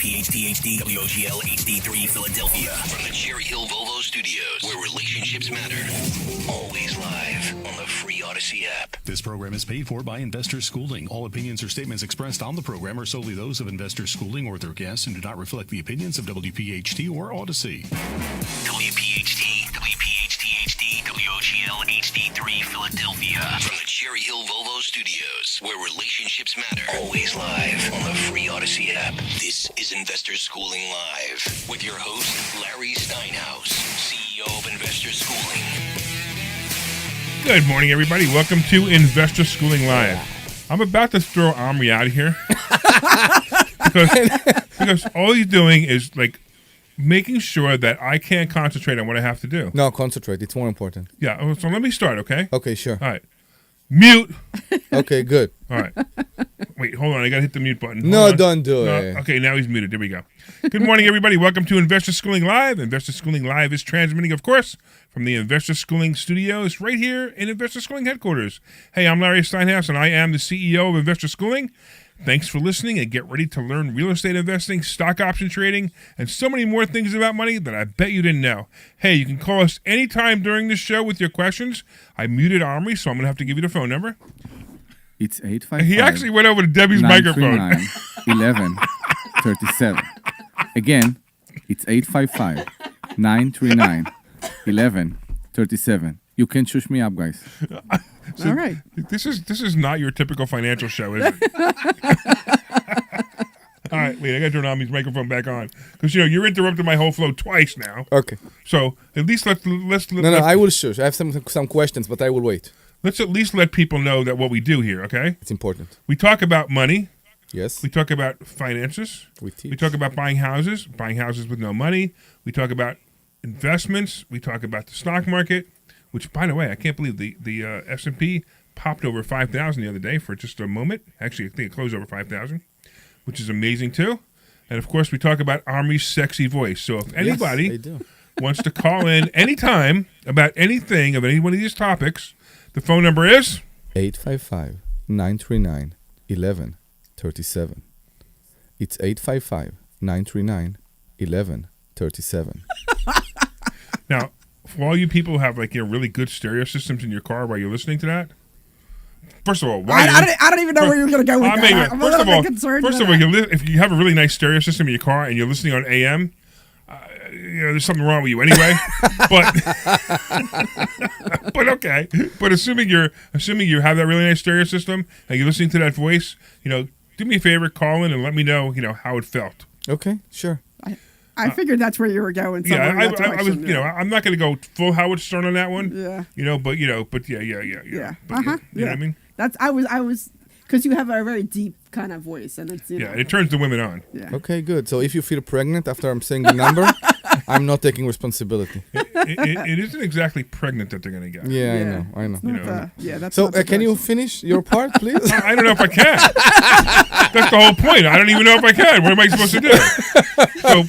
WPHT-HD, WOGL HD3 Philadelphia. From the Cherry Hill Volvo Studios, where relationships matter. Always live on the free Odyssey app. This program is paid for by Investor Schooling. All opinions or statements expressed on the program are solely those of Investor Schooling or their guests and do not reflect the opinions of WPHT or Odyssey. WPHT, WPHT-HD, WOGL HD3 Philadelphia. From the Cherry Hill Volvo Studios, where relationships matter. Always live on the free Odyssey app. This is Investor Schooling Live with your host, Larry Steinhouse, CEO of Investor Schooling. Good morning, everybody. Welcome to Investor Schooling Live. I'm about to throw Omri out of here because all he's doing is like making sure that I can't concentrate on what I have to do. No, concentrate. It's more important. Yeah, so let me start, okay? Okay, sure. All right. Mute. Okay, good. All right. Wait, hold on. I got to hit the mute button. Don't do it. Okay, now he's muted. There we go. Good morning, everybody. Welcome to Investor Schooling Live. Investor Schooling Live is transmitting, of course, from the Investor Schooling Studios right here in Investor Schooling headquarters. Hey, I'm Larry Steinhouse, and I am the CEO of Investor Schooling. Thanks for listening, and get ready to learn real estate investing, stock option trading, and so many more things about money that I bet you didn't know. Hey, you can call us anytime during the show with your questions. I muted Omri, so I'm going to have to give you the phone number. It's 855. He actually went over to Debbie's microphone. 1137. Again, it's 855-939-1137. You can shush me up, guys. So all right. This is not your typical financial show, is it? All right, wait, I got to turn Omri's microphone back on because you're interrupting my whole flow twice now. Okay. So at least let's No, I will shush. I have some questions, but I will wait. Let's at least let people know that what we do here, okay? It's important. We talk about money. Yes. We talk about finances. We teach. We talk about buying houses with no money. We talk about investments. We talk about the stock market, which, by the way, I can't believe the S&P popped over 5,000 the other day for just a moment. Actually, I think it closed over 5,000, which is amazing, too. And, of course, we talk about Omri's sexy voice. So if anybody wants to call in anytime about anything of any one of these topics, the phone number is 855-939-1137. It's 855-939-1137. Now, for all you people who have really good stereo systems in your car while you're listening to that, first of all, I don't even know where you're going to go with that. I'm a little bit concerned. First of all, if you have a really nice stereo system in your car and you're listening on AM, there's something wrong with you anyway. But okay. But assuming you have that really nice stereo system and you're listening to that voice, do me a favor, call in and let me know, how it felt. Okay, sure. I figured that's where you were going. Yeah, I was. I'm not going to go full Howard Stern on that one. Yeah. But yeah. But, you know what I mean? I was because you have a very deep kind of voice, and it's it turns the women on. Yeah. Okay, good. So if you feel pregnant after I'm saying the number, I'm not taking responsibility. It isn't exactly pregnant that they're going to get. Yeah, I know. That's so can you finish your part, please? I don't know if I can. That's the whole point. I don't even know if I can. What am I supposed to do? So,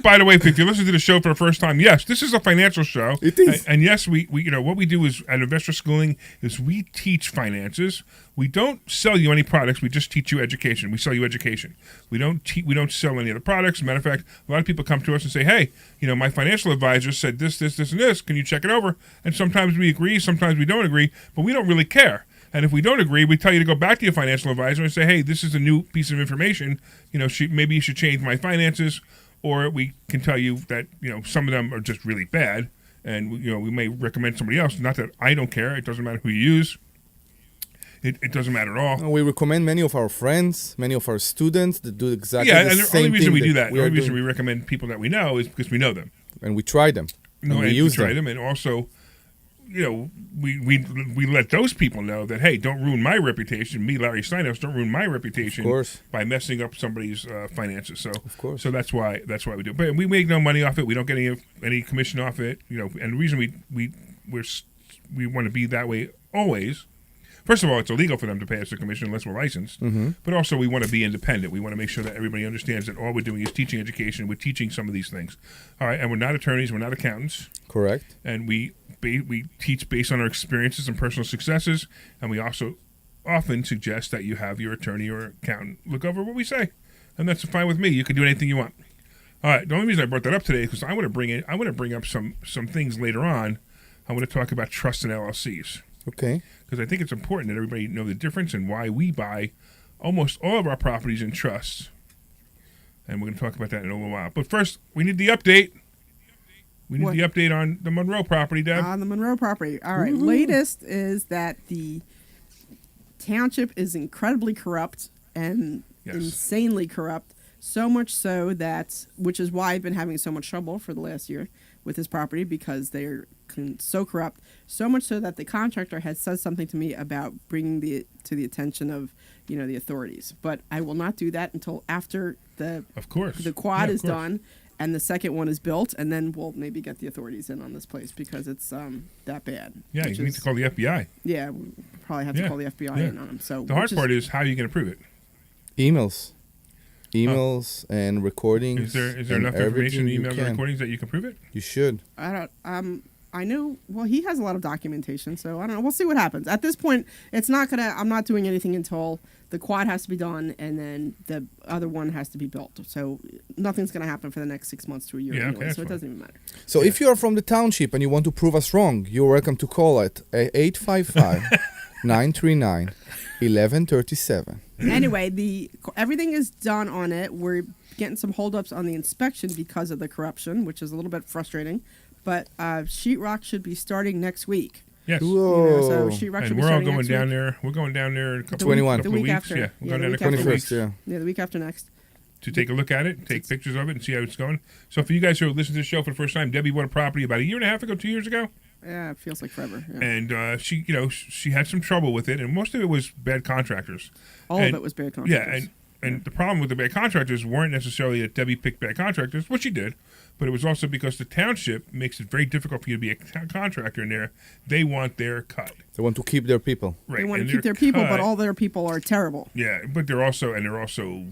by the way, if you listen to the show for the first time, yes, this is a financial show. It is. And yes, we what we do is at Investor Schooling is we teach finances. We don't sell you any products. We just teach you education. We sell you education. We don't sell any other products. As a matter of fact, a lot of people come to us and say, hey, my financial advisor said this, and this. Can you check it over? And sometimes we agree, sometimes we don't agree, but we don't really care. And if we don't agree, we tell you to go back to your financial advisor and say, hey, this is a new piece of information. Maybe you should change my finances. Or we can tell you that, some of them are just really bad. And, we may recommend somebody else. Not that I don't care. It doesn't matter who you use. It doesn't matter at all. We recommend many of our friends, many of our students that do exactly the same thing. Yeah, and the only reason we do that, the only reason we recommend people that we know is because we know them. And we try them. And we try them. And also, we let those people know that, hey, don't ruin my reputation. Me, Larry Steinhouse, don't ruin my reputation by messing up somebody's finances. So, so that's why we do it. But we make no money off it. We don't get any commission off it. And the reason we want to be that way always. First of all, it's illegal for them to pay us a commission unless we're licensed. Mm-hmm. But also, we want to be independent. We want to make sure that everybody understands that all we're doing is teaching education. We're teaching some of these things. All right, and we're not attorneys. We're not accountants. Correct. And we teach based on our experiences and personal successes. And we also often suggest that you have your attorney or accountant look over what we say. and that's fine with me. You can do anything you want. All right. The only reason I brought that up today is because I want to bring up some things later on. I want to talk about trusts and LLCs. Okay. Because I think it's important that everybody know the difference and why we buy almost all of our properties in trusts. And we're going to talk about that in a little while. But first, we need the update. We need What? the update on the Monroe property, Deb. On the Monroe property. All right. Latest is that the township is incredibly corrupt and Yes. insanely corrupt. So much so that, which is why I've been having so much trouble for the last year with this property, because they're so corrupt. So much so that the contractor has said something to me about bringing to the attention of, the authorities. But I will not do that until after Of course. the quad Yeah, is of course. done and the second one is built, and then we'll maybe get the authorities in on this place because it's that bad. Yeah, which you need is- to call the FBI. Yeah, we probably have to Yeah, call the FBI yeah. in on them. So The hard part is how are you going to prove it? Emails and recordings. Is there and enough information in everything you emails and can. recordings that you can prove it? You should. I don't. I know. Well, he has a lot of documentation, so I don't know. We'll see what happens. At this point, it's not gonna. I'm not doing anything until the quad has to be done, and then the other one has to be built. So nothing's gonna happen for the next 6 months to a year. Yeah, okay, anyway, that's so it fine. doesn't even matter. So if you are from the township and you want to prove us wrong, you're welcome to call at 855-939-1137. Anyway, everything is done on it. We're getting some holdups on the inspection because of the corruption, which is a little bit frustrating. But sheetrock should be starting next week. Yes. Whoa. So sheetrock should And be we're all starting going next down week. there. We're going down there in a couple, 21. couple The week weeks. after. Yeah, we're Yeah, going the down there a week couple after. weeks 21st, yeah. Yeah, the week after next. to take a look at it, take pictures of it, and see how it's going. So for you guys who listen to the show for the first time, Debbie bought a property about a year and a half ago, 2 years ago. Yeah, it feels like forever. Yeah. And she had some trouble with it, and most of it was bad contractors. All of it was bad contractors. Yeah, and the problem with the bad contractors weren't necessarily that Debbie picked bad contractors, which she did, but it was also because the township makes it very difficult for you to be a contractor in there. They want their cut. They want to keep their people. Right. They want and to keep their people, but cut- all their people are terrible. Yeah, but they're also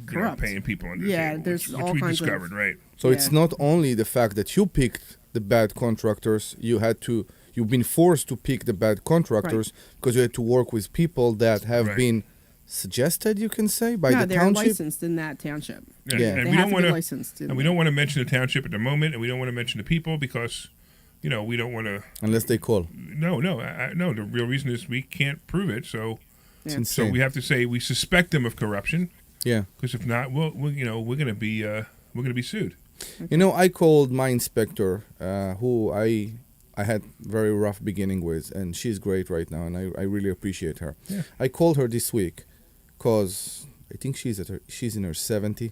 Corrupt. paying people under Yeah, the table, there's which all we kinds of- discovered, right? So it's Yeah. not only the fact that you picked the bad contractors, you've been forced to pick the bad contractors because you had to work with people that have Right. been suggested, you can say, by No, the they're township. licensed in that township. Yeah, Yeah. and They we have don't to want be to, licensed. and we don't want to mention the township at the moment, and we don't want to mention the people because, we don't want to. Unless they call. No. The real reason is we can't prove it, so It's Yeah. so insane. we have to say we suspect them of corruption. Yeah. Because if not, we're going to be sued. I called my inspector, who I had very rough beginning with, and she's great right now, and I really appreciate her. Yeah. I called her this week because I think she's in her 70,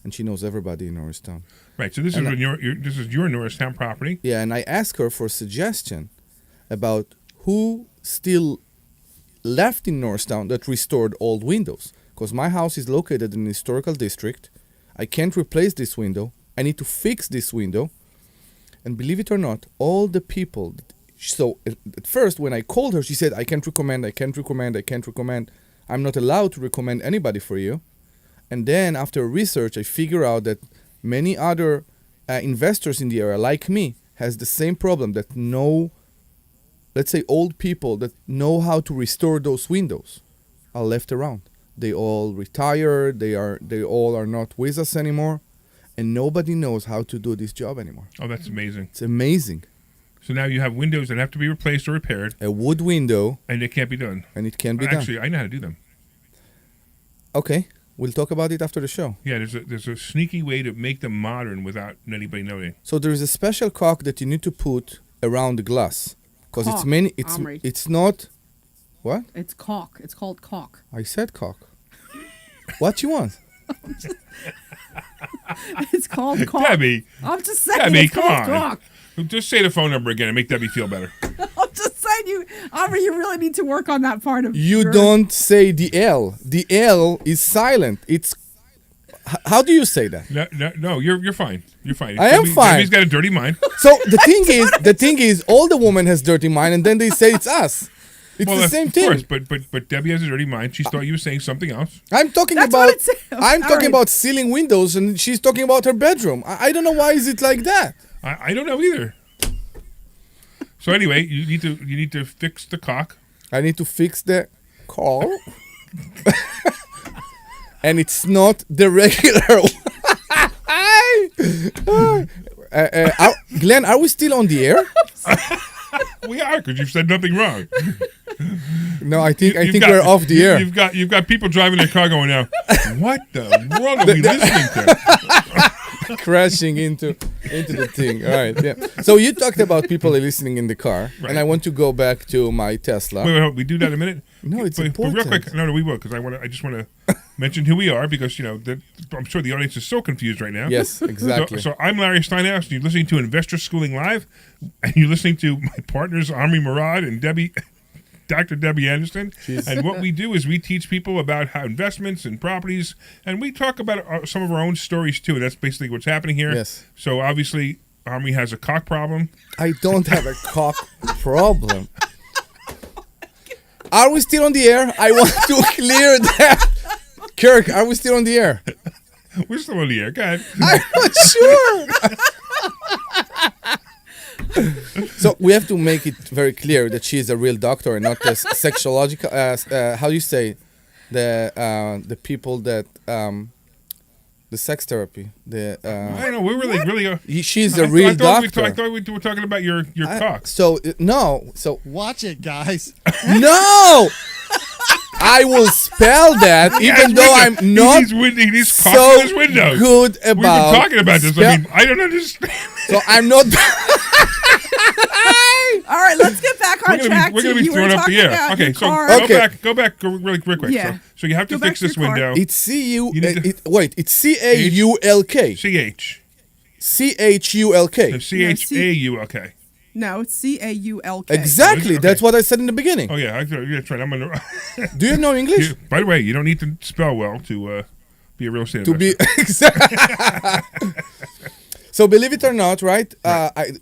and she knows everybody in Norristown. Right. So this is And when this is your Norristown property. Yeah, and I asked her for a suggestion about who still left in Norristown that restored old windows. Because my house is located in a historical district. I can't replace this window. I need to fix this window. And believe it or not, all the people... So at first, when I called her, she said, I can't recommend. I'm not allowed to recommend anybody for you. And then after research, I figure out that many other investors in the area, like me, has the same problem, that no, let's say old people that know how to restore those windows are left around. They all retired, they all are not with us anymore, and nobody knows how to do this job anymore. Oh, that's amazing. It's amazing. So now you have windows that have to be replaced or repaired, A wood window, and they can't be done. and it can be done. Actually, I know how to do them. Okay, we'll talk about it after the show. Yeah, there's a sneaky way to make them modern without anybody knowing. So there is a special caulk that you need to put around the glass, because it's Caulk, Omri. it's not. What? It's caulk. It's called caulk. I said caulk. What you want? It's called caulk. Debbie, I'm just saying. Debbie, it's come called on. caulk. Just say the phone number again and make Debbie feel better. I'm just saying, Omri, you really need to work on that part of. You your- don't say the L. The L is silent. It's. How do you say that? No, you're fine. You're fine. I am fine. Debbie's got a dirty mind. So the thing is, all the woman has dirty mind, and then they say it's us. It's the same of thing. course, but Debbie has a dirty mind. She thought you were saying something else. I'm talking That's about. what it says. I'm All talking right. about ceiling windows, and she's talking about her bedroom. I don't know why is it like that. I don't know either. So anyway, you need to fix the caulk. I need to fix the call. and it's not the regular one. Glenn, are we still on the air? We are, because you've said nothing wrong. No, I think we're off the air. You've got people driving their car going now. What the world are we listening to? Crashing into the thing. All right, yeah. So you talked about people listening in the car, Right. and I want to go back to my Tesla. Wait, we do that in a minute. No, it's but important. real quick, no, we will, because I just want to mention who we are, because I'm sure the audience is so confused right now. Yes, exactly. So I'm Larry Steinhouse, and you're listening to Investor Schooling Live, and you're listening to my partners Omri Morad and Dr. Debbie Anderson. Jeez. And what we do is we teach people about how investments and properties, and we talk about some of our own stories too. And that's basically what's happening here. Yes. So obviously, Omri has a cock problem. I don't have a cock problem. Are we still on the air? I want to clear that. Kirk, are we still on the air? We're still on the air. Go ahead. I'm not sure. So we have to make it very clear that she is a real doctor and not a sexological. How do you say the people that the sex therapy? I know we're really. She's a real doctor. I thought we were talking about your cock. So no. So Watch it, guys. no. I will spell that, even though I'm not He's so cocking his windows. good We've been about. talking about this. I mean, I don't understand. So I'm not. All right, let's get back on track. We're going to be You were thrown up the talking air. about Okay, your so car. go back really quick. Yeah. So you have to Go back fix to this your car. window. It's C-U. You need to- Wait, it's C-A-U-L-K. CH. C-H-U-L-K. CHAU. No, it's CAULK. Exactly. Okay. That's what I said in the beginning. Oh yeah, that's right. I'm gonna. Do you know English? By the way, you don't need to spell well to be a real estate To be So believe it or not, right?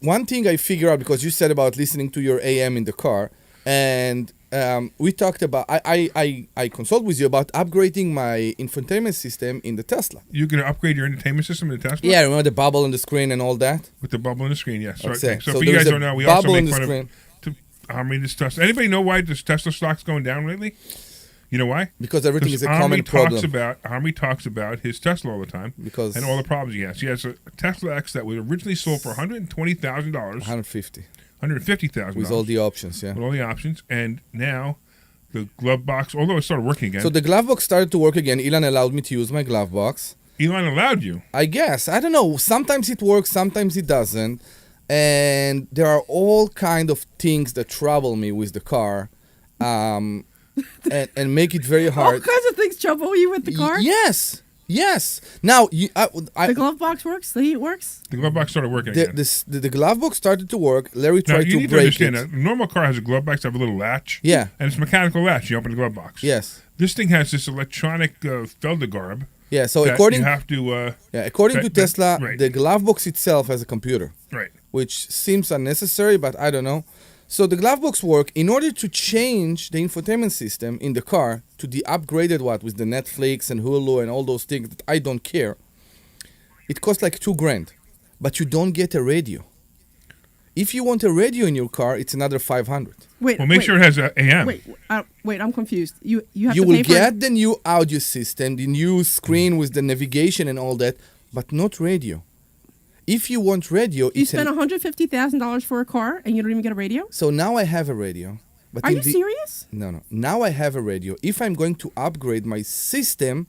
One thing I figure out, because you said about listening to your AM in the car, and we talked about. I consult with you about upgrading my infotainment system in the Tesla. You're gonna upgrade your entertainment system in the Tesla. Yeah, remember the bubble on the screen and all that. With the bubble on the screen, yes. That's Right. it. So So for you there's guys a don't know, we also bubble in make the fun screen. of this Tesla. Anybody know why this Tesla stock's going down lately? You know why? Because everything is a Omri common problem. Omri talks about his Tesla all the time, Because- and all the problems he has. He has a Tesla X that was originally sold for $120,000, 150 $150,000 with all the options, yeah. with all the options, and now the glove box, although it started working again. So the glove box started to work again. Elon allowed me to use my glove box. Elon allowed you. I guess. I don't know. Sometimes it works, sometimes it doesn't. And there are all kind of things that trouble me with the car, and make it very All hard. kinds of things trouble you with the car. Yes. Now, The glove box works. The heat works. The glove box started working again. the glove box started to work. Larry Now, tried you to need to break understand it. that a normal car has a glove box that have a little latch. Yeah. And it's a mechanical latch. You open the glove box. Yes. This thing has this electronic Feldergarb. Yeah. So that according you have to according to that- Tesla, right. the glove box itself has a computer, right. which seems unnecessary, but I don't know. So the glove box work. In order to change the infotainment system in the car to the upgraded with the Netflix and Hulu and all those things that I don't care, it costs like $2,000, but you don't get a radio. If you want a radio in your car, it's another $500. Wait. Well, make sure it has a AM. Wait. I'm confused. You have You to will pay for get the new audio system, the new screen with the navigation and all that, but not radio. If you want radio, You it's spent $150,000 for a car and you don't even get a radio. So now I have a radio. But Are in you the- serious? No. Now I have a radio. If I'm going to upgrade my system,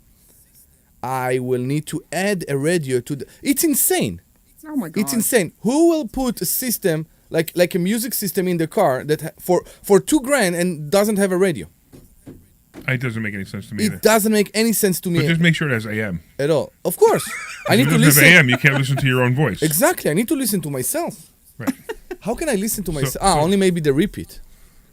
I will need to add a radio to the. It's insane. Oh my god. It's insane. Who will put a system like a music system in the car that for $2,000 and doesn't have a radio? It doesn't make any sense to me either. It doesn't make any sense to But me just make sure it has AM. at all. Of course, I If need it to doesn't have listen. AM, you can't listen to your own voice. Exactly, I need to listen to myself. Right. How can I listen to myself? so- Only maybe the repeat.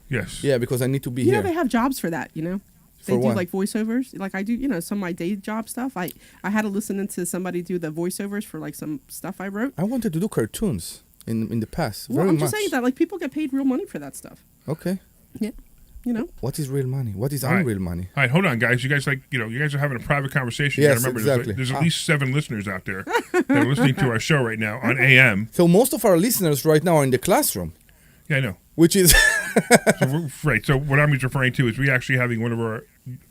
Yes. Yeah, because I need to be You know here. they have jobs for that. They For do what? like voiceovers. Like I do. Some of my day job stuff. I had to listen into somebody do the voiceovers for like some stuff I wrote. I wanted to do cartoons in the past. Well, very I'm much. just saying that like people get paid real money for that stuff. Okay. Yeah. What is real money? What is All right. unreal money? All right, hold on, guys. You guys you guys are having a private conversation. Yes, you gotta remember, exactly. there's at least 7 listeners out there that are listening to our show right now on AM. So most of our listeners right now are in the classroom, Yeah, I know. which is Right. So what I'm referring to is we actually having one of our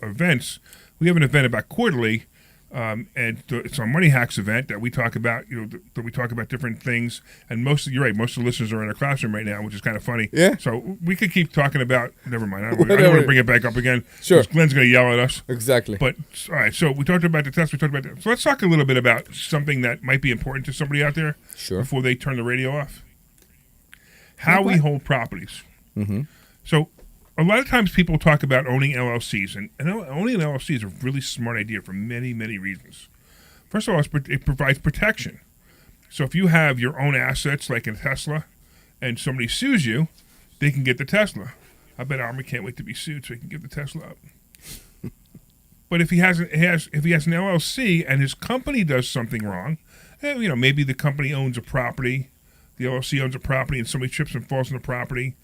events. we have an event about quarterly, and it's a Money Hacks event that we talk about. That we talk about different things. And you're right. Most of the listeners are in a classroom right now, which is kind of funny. Yeah. So we could keep talking about. Never mind. I don't want Whatever. to bring it back up again. Sure. 'Cause Glenn's going to yell at us. Exactly. But all right. So we talked about the test. We talked about that. So let's talk a little bit about something that might be important to somebody out there. Sure. Before they turn the radio off. How we hold properties. Mm-hmm. So a lot of times people talk about owning LLCs, and owning an LLC is a really smart idea for many, many reasons. First of all, it provides protection. So if you have your own assets, like in Tesla, and somebody sues you, they can get the Tesla. I bet Omri can't wait to be sued so he can give the Tesla up. But if he has an LLC and his company does something wrong, maybe the company owns a property, the LLC owns a property, and somebody trips and falls on the property,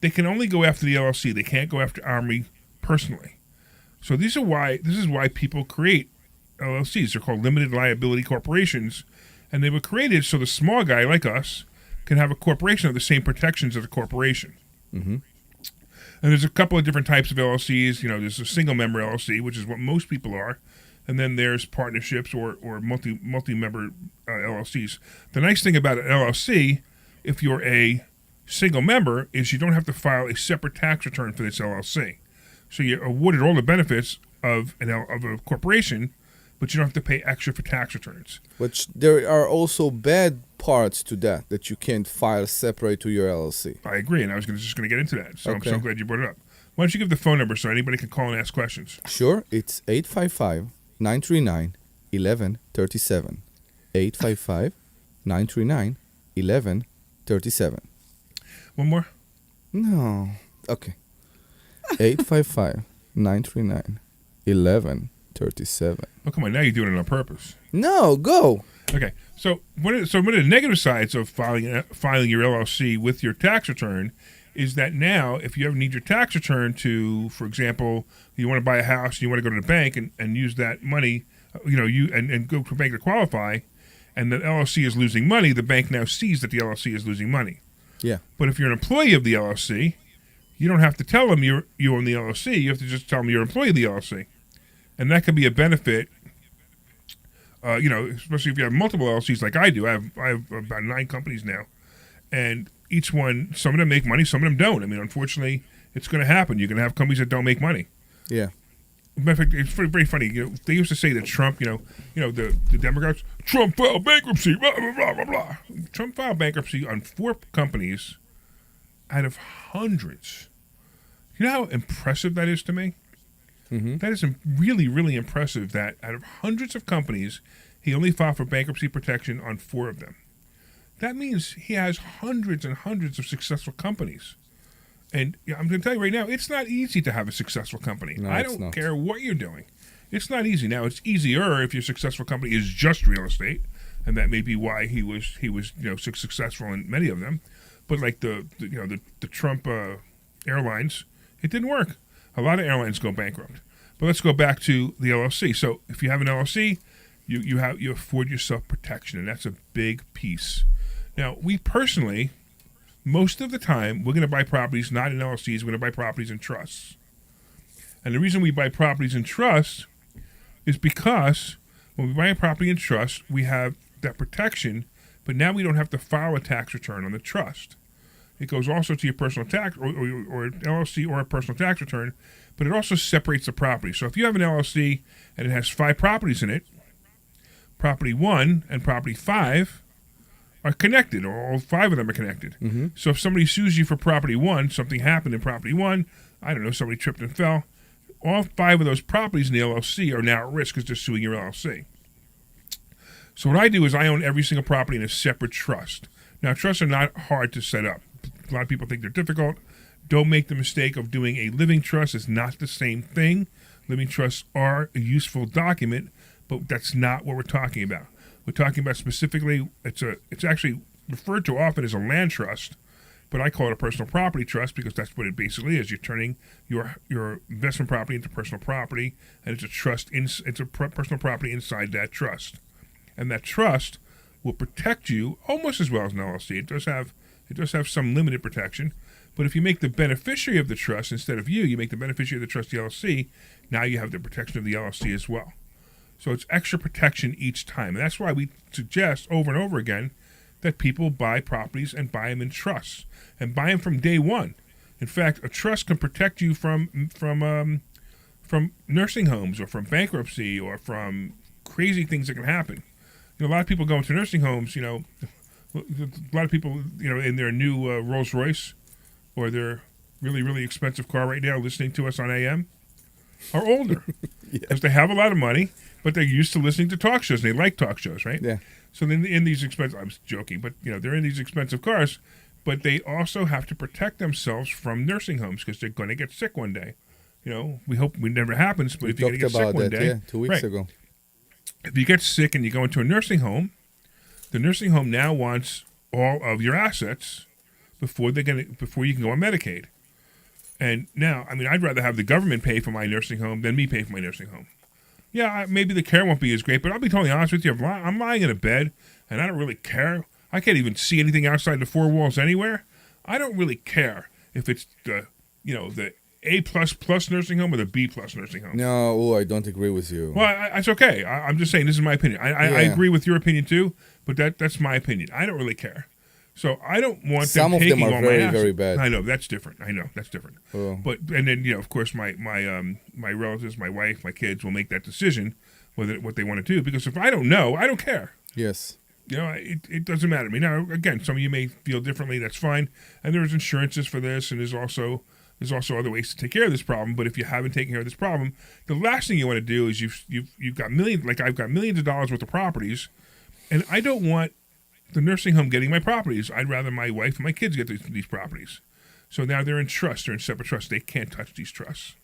they can only go after the LLC. They can't go after Omri personally. So this is why people create LLCs. They're called limited liability corporations, and they were created so the small guy like us can have a corporation of the same protections as a corporation. Mm-hmm. And there's a couple of different types of LLCs. There's a single member LLC, which is what most people are, and then there's partnerships or multi-member LLCs. The nice thing about an LLC, if you're a single member, is you don't have to file a separate tax return for this LLC. So you're awarded all the benefits of a corporation, but you don't have to pay extra for tax returns. But there are also bad parts to that you can't file separate to your LLC. I agree, and I was just going to get into that. So Okay. I'm so glad you brought it up. Why don't you give the phone number so anybody can call and ask questions? Sure, it's 855-939-1137. 855-939-1137. One more? No. Okay. 855-939-1137. Oh, come on, now you're doing it on purpose. No, go. Okay, so one of the negative sides of filing your LLC with your tax return is that now, if you ever need your tax return to, for example, you want to buy a house and you want to go to the bank and use that money, and go to a bank to qualify, and the LLC is losing money, the bank now sees that the LLC is losing money. Yeah. But if you're an employee of the LLC, you don't have to tell them you own the LLC. You have to just tell them you're an employee of the LLC, and that can be a benefit. Especially if you have multiple LLCs like I do. I have about 9 companies now, and each one, some of them make money, some of them don't. I mean, unfortunately, it's going to happen. You're going to have companies that don't make money. Yeah. Matter of fact, it's very, very funny. They used to say that Trump, the Democrats, Trump filed bankruptcy, blah, blah, blah, blah, blah. Trump filed bankruptcy on 4 companies out of hundreds. You know how impressive that is to me? Mm-hmm. That is really, really impressive that out of hundreds of companies, he only filed for bankruptcy protection on 4 of them. That means he has hundreds and hundreds of successful companies. And I'm going to tell you right now, it's not easy to have a successful company. No, I it's don't not. care what you're doing. It's not easy. Now, it's easier if your successful company is just real estate, and that may be why he was successful in many of them. But like the Trump airlines, it didn't work. A lot of airlines go bankrupt. But let's go back to the LLC. So if you have an LLC, you afford yourself protection, and that's a big piece. Now, we personally, most of the time, we're going to buy properties not in LLCs. We're going to buy properties in trusts. And the reason we buy properties in trusts is because when we buy a property in trust, we have that protection, but now we don't have to file a tax return on the trust. It goes also to your personal tax or LLC or a personal tax return, but it also separates the property. So if you have an LLC and it has 5 properties in it, property 1 and property 5 are connected, or all 5 of them are connected. Mm-hmm. So if somebody sues you for property 1, something happened in property 1, I don't know, somebody tripped and fell, all 5 of those properties in the LLC are now at risk because they're suing your LLC. So what I do is I own every single property in a separate trust. Now, trusts are not hard to set up. A lot of people think they're difficult. Don't make the mistake of doing a living trust. It's not the same thing. Living trusts are a useful document, but that's not what we're talking about. We're talking about specifically, it's actually referred to often as a land trust, but I call it a personal property trust because that's what it basically is. You're turning your investment property into personal property, and it's a trust. It's a personal property inside that trust, and that trust will protect you almost as well as an LLC. It does have some limited protection, But if you make the beneficiary of the trust instead of you make the beneficiary of the trust the LLC, now you have the protection of the LLC as well. So it's extra protection each time. And that's why we suggest over and over again that people buy properties and buy them in trusts and buy them from day one. In fact, a trust can protect you from nursing homes or from bankruptcy or from crazy things that can happen. A lot of people go into nursing homes, a lot of people, in their new Rolls Royce or their really, really expensive car right now listening to us on AM are older because they have a lot of money, but they're used to listening to talk shows. They like talk shows, right? Yeah. So then in these expensive, I'm joking, but they're in these expensive cars, but they also have to protect themselves from nursing homes because they're going to get sick one day. We hope it never happens, but if you're going to get sick one day, 2 weeks ago. If you get sick and you go into a nursing home, the nursing home now wants all of your assets before you can go on Medicaid. And now, I'd rather have the government pay for my nursing home than me pay for my nursing home. Yeah, maybe the care won't be as great, but I'll be totally honest with you. If I'm lying in a bed and I don't really care. I can't even see anything outside the four walls anywhere. I don't really care if it's the A++ nursing home or the B+ nursing home. No, I don't agree with you. Well, it's okay. I'm just saying this is my opinion. I agree with your opinion too, but that's my opinion. I don't really care. So I don't want Some them of them taking are all very, my assets. very bad. I know that's different. Oh. But and then of course my relatives, my wife, my kids will make that decision what they want to do because if I don't know, I don't care. Yes. It doesn't matter to me. Now again, some of you may feel differently. That's fine. And there's insurances for this, and there's also other ways to take care of this problem. But if you haven't taken care of this problem, the last thing you want to do is you've got millions, like I've got millions of dollars worth of properties, and I don't want the nursing home getting my properties. I'd rather my wife and my kids get these properties. So now they're in trusts. They're in separate trusts. They can't touch these trusts.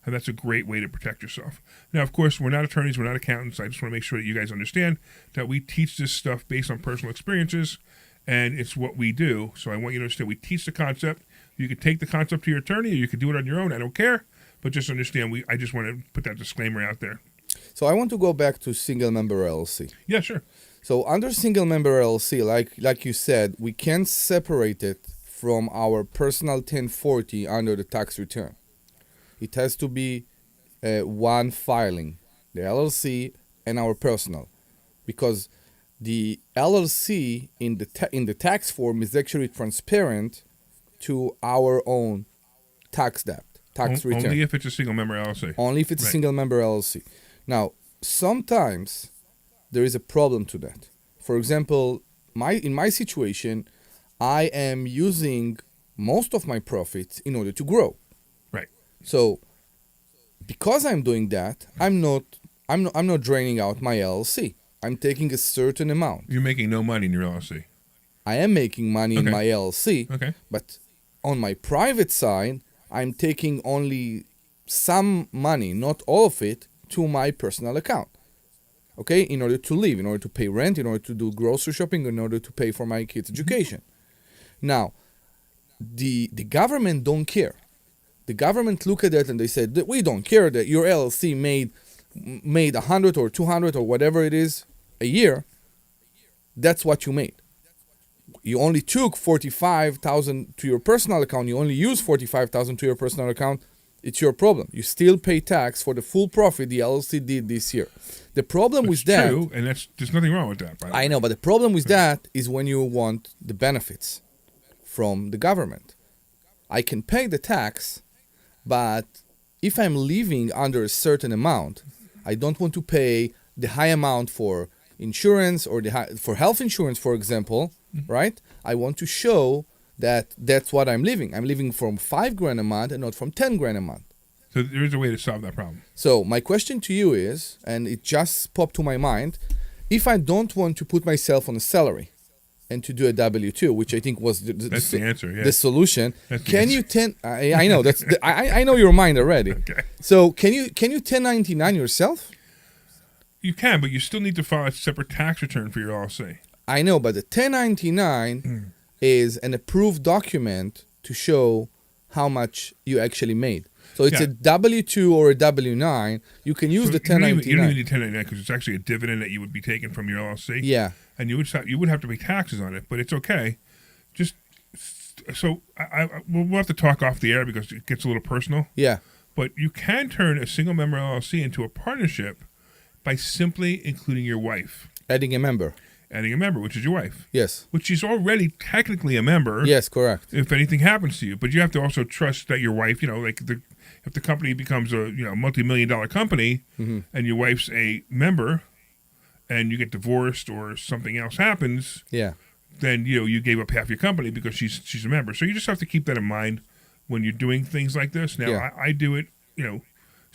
And that's a great way to protect yourself. Now, of course, we're not attorneys. We're not accountants. I just want to make sure that you guys understand that we teach this stuff based on personal experiences, and it's what we do. So I want you to understand we teach the concept. You can take the concept to your attorney, or you can do it on your own. I don't care. But just understand, I just want to put that disclaimer out there. So I want to go back to single-member LLC. Yeah, sure. So under single-member LLC, like you said, we can't separate it from our personal 1040 under the tax return. It has to be one filing, the LLC and our personal, because the LLC in the tax form is actually transparent to our own tax return. Only if it's a single-member LLC. Only if it's a single-member LLC. Now, sometimes there is a problem to that. For example, in my situation, I am using most of my profits in order to grow. Right. So, because I'm doing that, I'm not draining out my LLC. I'm taking a certain amount. You're making no money in your LLC. I am making money in my LLC. Okay. But on my private side, I'm taking only some money, not all of it, to my personal account. Okay, in order to live, in order to pay rent, in order to do grocery shopping, in order to pay for my kids' education. Now, the government don't care. The government look at that and they said, we don't care that your LLC made 100 or 200 or whatever it is a year. That's what you made. You only took 45,000 to your personal account. You only use 45,000 to your personal account. It's your problem. You still pay tax for the full profit the LLC did this year. The problem with that, true, and there's nothing wrong with that. By the way. I know, but the problem with that is when you want the benefits from the government. I can pay the tax, but if I'm living under a certain amount, I don't want to pay the high amount for insurance or for health insurance, for example, right? I want to show that that's what I'm living. I'm living from $5,000 a month and not from $10,000 a month. So there is a way to solve that problem. So my question to you is, and it just popped to my mind, if I don't want to put myself on a salary and to do a W-2, which I think was that's the answer. Yeah. The solution. That's the can answer. you I know that's I know your mind already. Okay. So can you 1099 yourself? You can, but you still need to file a separate tax return for your LLC. I know, but the 1099 is an approved document to show how much you actually made. So it's a W-2 or a W-9. You can use the 1099. You don't even need 1099 because it's actually a dividend that you would be taking from your LLC. Yeah. And you would have to pay taxes on it, but it's okay. Just So we'll have to talk off the air because it gets a little personal. Yeah. But you can turn a single member LLC into a partnership by simply including your wife. Adding a member. Adding a member, which is your wife. Yes. Which is already technically a member. Yes, correct. If anything happens to you. But you have to also trust that your wife, if the company becomes a multi-million-dollar company and your wife's a member and you get divorced or something else happens, then you gave up half your company because she's a member. So you just have to keep that in mind when you're doing things like this. Now I do it,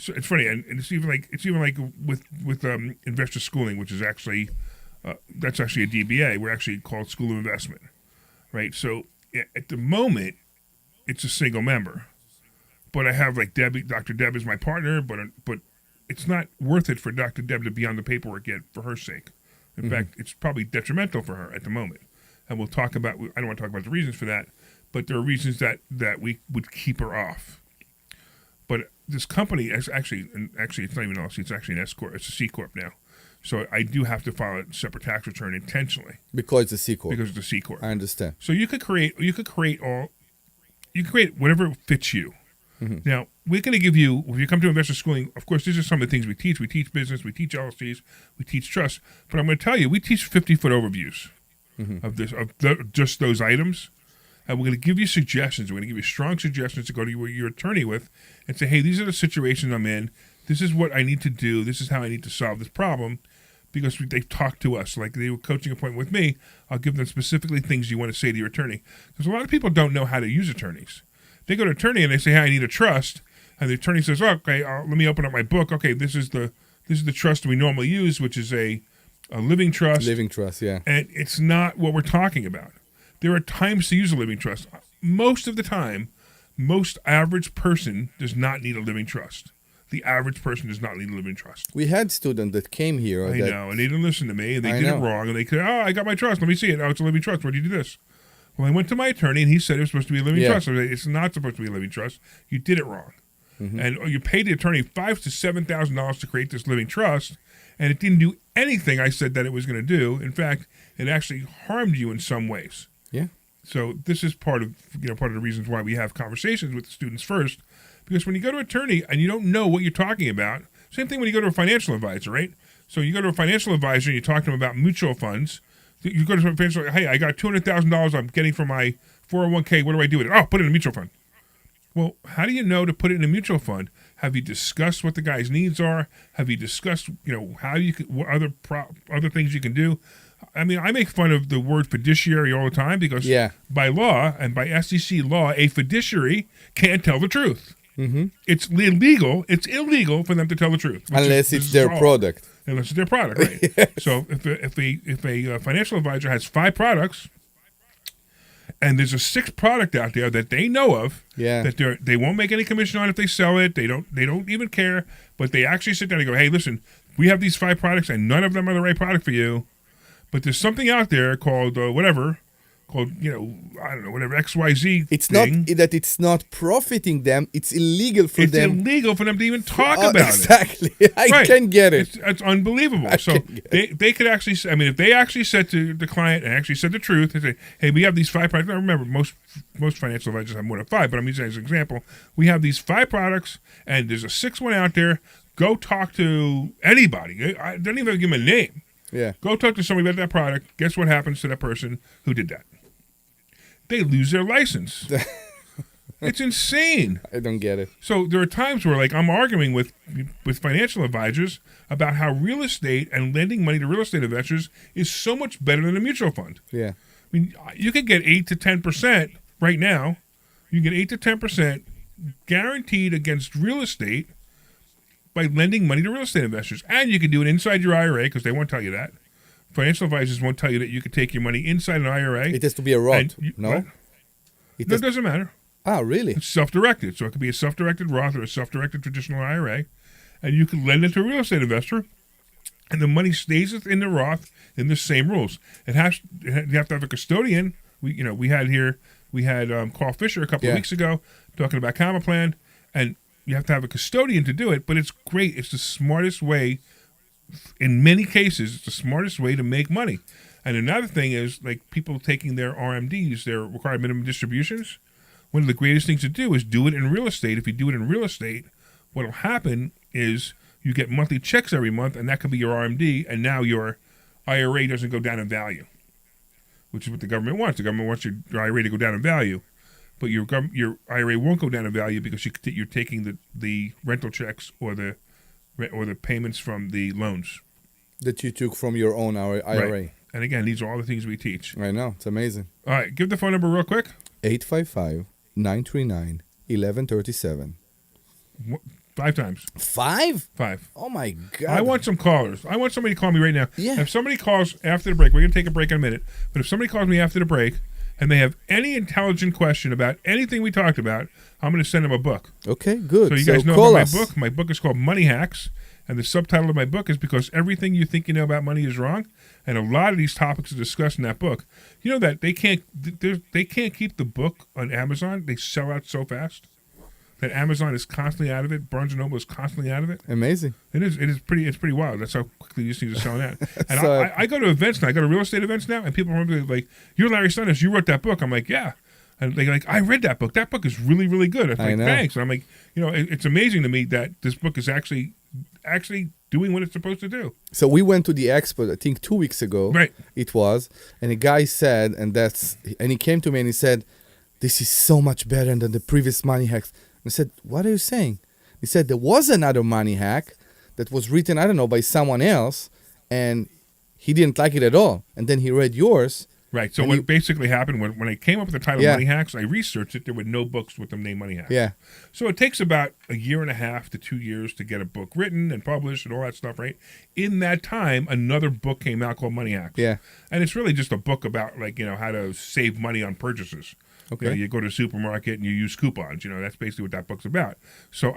so it's funny, and it's even like with investor schooling, which is actually that's actually a DBA. We're actually called School of Investment, right? So at the moment, it's a single member, but I have like Dr. Deb is my partner, but it's not worth it for Dr. Deb to be on the paperwork yet for her sake. In fact, it's probably detrimental for her at the moment, and we'll talk about. I don't want to talk about the reasons for that, but there are reasons that we would keep her off. But this company is actually it's not even an LLC, it's actually an S corp. It's a C corp now. So I do have to file a separate tax return intentionally Because it's a C corp. because it's a C corp. I understand. So you could create whatever fits you. Now we're going to give you, if you come to investor schooling, of course, these are some of the things we teach. We teach business, we teach LLCs, we teach trust. But I'm going to tell you, we teach 50-foot overviews of just those items. And we're going to give you suggestions. We're going to give you strong suggestions to go to your attorney with and say, hey, these are the situations I'm in. This is what I need to do. This is how I need to solve this problem, because they've talked to us. Like they were coaching appointment with me. I'll give them specifically things you want to say to your attorney. Because a lot of people don't know how to use attorneys. They go to an attorney and they say, hey, I need a trust. And the attorney says, oh, okay, let me open up my book. Okay, this is the trust we normally use, which is a living trust. Living trust, yeah. And it's not what we're talking about. There are times to use a living trust. Most of the time, most average person does not need a living trust. The average person does not need a living trust. We had students that came here. I know, and they didn't listen to me, and they did it wrong, and they could, I got my trust. Let me see it. Oh, it's a living trust. Why did you do this? Well, I went to my attorney, and he said it was supposed to be a living trust. I said, it's not supposed to be a living trust. You did it wrong. And you paid the attorney $5,000 to $7,000 to create this living trust, and it didn't do anything I said that it was going to do. In fact, it actually harmed you in some ways. Yeah. So this is part of the reasons why we have conversations with the students first, because when you go to an attorney and you don't know what you're talking about, same thing when you go to a financial advisor, right? So you go to a financial advisor and you talk to them about mutual funds. You go to a financial, hey, I got $200,000 I'm getting from my 401k. What do I do with it? Oh, put it in a mutual fund. Well, how do you know to put it in a mutual fund? Have you discussed what the guy's needs are? Have you discussed, how you can, what other things you can do? I mean, I make fun of the word fiduciary all the time because by law and by SEC law, a fiduciary can't tell the truth. It's illegal. It's illegal for them to tell the truth. Unless it's their product. Unless it's their product, right? Yes. So if a financial advisor has 5 products, and there's a 6th product out there that they know of, that they won't make any commission on if they sell it. They don't even care. But they actually sit down and go, hey, listen, we have these 5 products, and none of them are the right product for you. But there's something out there called whatever XYZ. It's thing. not that it's not profiting them. It's illegal for them. It's illegal for them to even talk about exactly. it. I can get it. It's unbelievable. So they could actually. I mean, if they actually said to the client and actually said the truth, they say, "Hey, we have these 5 products." Now, remember, most financial advisors have more than 5, but I'm using it as an example. We have these 5 products, and there's a 6th one out there. Go talk to anybody. I don't even give them a name. Yeah. Go talk to somebody about that product. Guess what happens to that person who did that? They lose their license. It's insane. I don't get it. So there are times where, like, I'm arguing with financial advisors about how real estate and lending money to real estate investors is so much better than a mutual fund. Yeah. I mean, you could get 8 to 10% right now. You get 8 to 10% guaranteed against real estate by lending money to real estate investors. And you can do it inside your IRA because they won't tell you that. Financial advisors won't tell you that you could take your money inside an IRA. It has to be a Roth, no? It doesn't matter. Ah, really? It's self-directed. So it could be a self-directed Roth or a self-directed traditional IRA. And you can lend it to a real estate investor, and the money stays in the Roth in the same rules. You have to have a custodian. We had Carl Fisher a couple of weeks ago talking about Comma Plan, and you have to have a custodian to do it, but it's great. It's the smartest way. In many cases, it's the smartest way to make money. And another thing is, like, people taking their RMDs, their required minimum distributions. One of the greatest things to do is do it in real estate. If you do it in real estate, what will happen is you get monthly checks every month, and that could be your RMD, and now your IRA doesn't go down in value, which is what the government wants. The government wants your IRA to go down in value, but your IRA won't go down in value because you're taking the rental checks or the payments from the loans that you took from your own IRA. Right. And again, these are all the things we teach. I know. It's amazing. All right. Give the phone number real quick. 855-939-1137. 5 times. 5? 5. Oh, my God. I want some callers. I want somebody to call me right now. Yeah. If somebody calls after the break, we're going to take a break in a minute, but if somebody calls me after the break and they have any intelligent question about anything we talked about, I'm going to send them a book. Okay, good. So you guys know call about us. my book. My book is called Money Hacks, and the subtitle of my book is because everything you think you know about money is wrong, and a lot of these topics are discussed in that book. You know that they can't keep the book on Amazon. They sell out so fast that Amazon is constantly out of it. Barnes & Noble is constantly out of it. Amazing. It is pretty wild. That's how quickly these things are selling out. And So- I go to events now. I go to real estate events now, and people are like, "You're Larry Steinhouse. You wrote that book." I'm like, "Yeah." And they're like, "I read that book. That book is really, really good." I'm I like, know. "Thanks." And I'm like, it's amazing to me that this book is actually doing what it's supposed to do. So we went to the expo, I think 2 weeks ago. Right. It was, and a guy said, and he came to me and he said, "This is so much better than the previous money hacks." I said, "What are you saying?" He said, "There was another money hack that was written, I don't know, by someone else, and he didn't like it at all. And then he read yours." Right. So And what basically happened when I came up with the title Yeah. Money Hacks, I researched it. There were no books with the name Money Hacks. Yeah. So it takes about a year and a half to 2 years to get a book written and published and all that stuff, right? In that time, another book came out called Money Hacks. Yeah. And it's really just a book about, like, how to save money on purchases. Okay. You go to the supermarket and you use coupons. That's basically what that book's about. So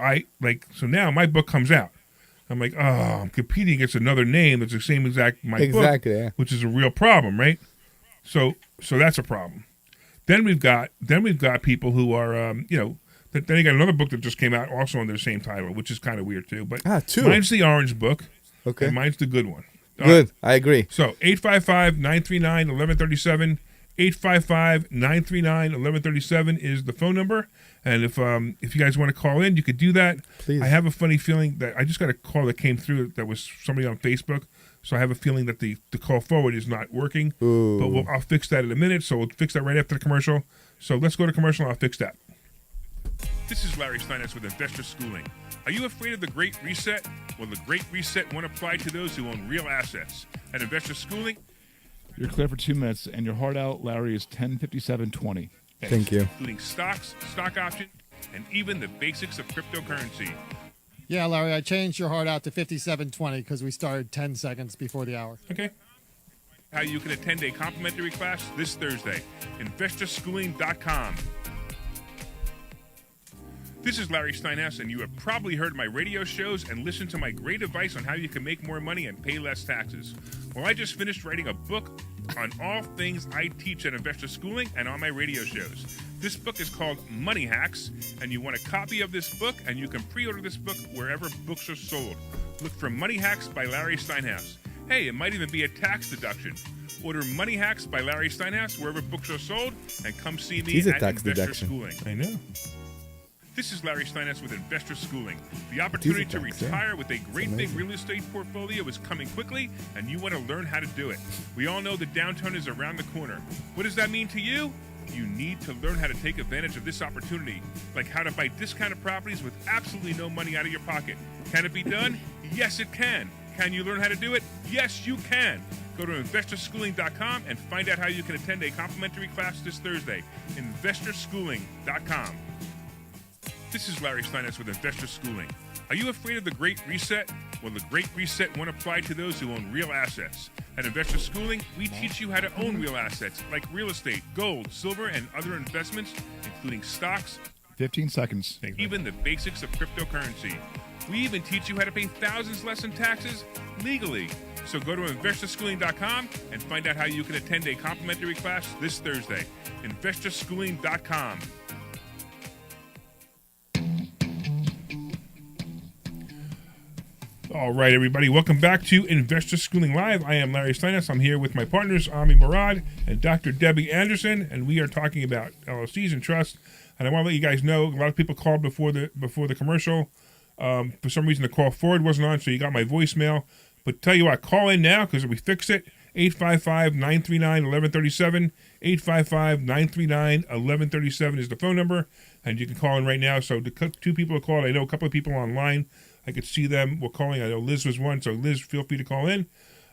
so now my book comes out. I'm like, I'm competing against another name that's the same exact book, Exactly, yeah. which is a real problem, right? So that's a problem. Then we've got people who are then you got another book that just came out also under the same title, which is kind of weird too. But two. mine's the orange book. Okay. And mine's the good one. All Good. right. I agree. So 855-939-1137. 855-939-1137 is the phone number. And if you guys want to call in, you could do that. Please. I have a funny feeling that I just got a call that came through that was somebody on Facebook. So I have a feeling that the call forward is not working. Ooh. But I'll fix that in a minute. So we'll fix that right after the commercial. So let's go to commercial and I'll fix that. This is Larry Steinhouse with Investor Schooling. Are you afraid of the Great Reset? Well, the Great Reset won't apply to those who own real assets. At Investor Schooling, You're clear for 2 minutes, and your hard out, Larry, is 10:57:20. Thank you. including stocks, stock options, and even the basics of cryptocurrency. Yeah, Larry, I changed your heart out to 57:20 because we started 10 seconds before the hour. Okay. How you can attend a complimentary class this Thursday. InvestorSchooling.com. This is Larry Steinhouse, and you have probably heard my radio shows and listened to my great advice on how you can make more money and pay less taxes. Well, I just finished writing a book on all things I teach at Investor Schooling and on my radio shows. This book is called Money Hacks, and you want a copy of this book, and you can pre-order this book wherever books are sold. Look for Money Hacks by Larry Steinhouse. Hey, it might even be a tax deduction. Order Money Hacks by Larry Steinhouse wherever books are sold, and come see me is a at tax Investor deduction. Schooling. I know. This is Larry Steinhouse with Investor Schooling. The opportunity to tax, yeah. retire with a great big amazing. real estate portfolio is coming quickly, and you want to learn how to do it. We all know the downturn is around the corner. What does that mean to you? You need to learn how to take advantage of this opportunity, like how to buy discounted properties with absolutely no money out of your pocket. Can it be done? Yes, it can. Can you learn how to do it? Yes, you can. Go to InvestorSchooling.com and find out how you can attend a complimentary class this Thursday. InvestorSchooling.com. This is Larry Steinhouse with Investor Schooling. Are you afraid of the Great Reset? Well, the Great Reset won't apply to those who own real assets. At Investor Schooling, we teach you how to own real assets like real estate, gold, silver, and other investments, including stocks, 15 seconds. even the basics of cryptocurrency. We even teach you how to pay thousands less in taxes legally. So go to InvestorSchooling.com and find out how you can attend a complimentary class this Thursday. InvestorSchooling.com. All right, everybody. Welcome back to Investor Schooling Live. I am Larry Steinhouse. I'm here with my partners, Omri Morad and Dr. Debbie Anderson, and we are talking about LLCs and trusts. And I want to let you guys know, a lot of people called before the commercial. For some reason, the call forward wasn't on, so you got my voicemail. But tell you what, call in now because we fixed it. 855-939-1137. 855-939-1137 is the phone number, and you can call in right now. So the two people who called, I know a couple of people online. I could see them were calling. I know Liz was one, so Liz, feel free to call in.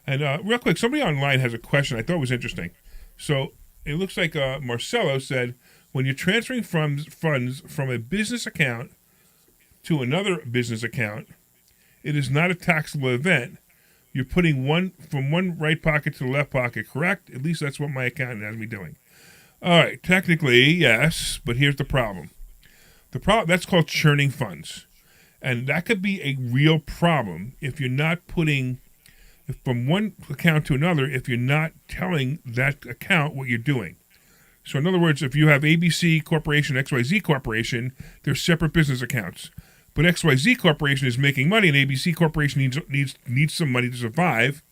And real quick, somebody online has a question I thought was interesting. So it looks like Marcelo said, when you're transferring funds from a business account to another business account, it is not a taxable event. You're putting one from one right pocket to the left pocket, correct? At least that's what my accountant has me doing. All right, technically, yes, but here's the problem. That's called churning funds. And that could be a real problem if you're not putting from one account to another, if you're not telling that account what you're doing. So in other words, if you have ABC Corporation, XYZ Corporation, they're separate business accounts. But XYZ Corporation is making money and ABC Corporation needs some money to survive.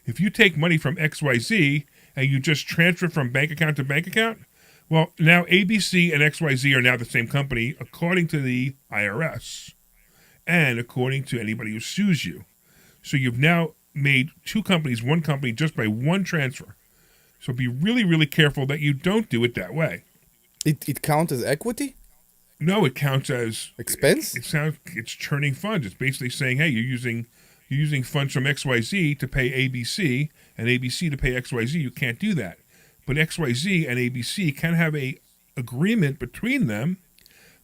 If you take money from XYZ and you just transfer from bank account to bank account, well, now ABC and XYZ are now the same company according to the IRS. And according to anybody who sues you. So you've now made two companies, one company, just by one transfer. So be really, really careful that you don't do it that way. It counts as equity? No, it counts as expense. It's churning funds. It's basically saying, hey, you're using funds from XYZ to pay ABC and ABC to pay XYZ. You can't do that. But XYZ and ABC can have a agreement between them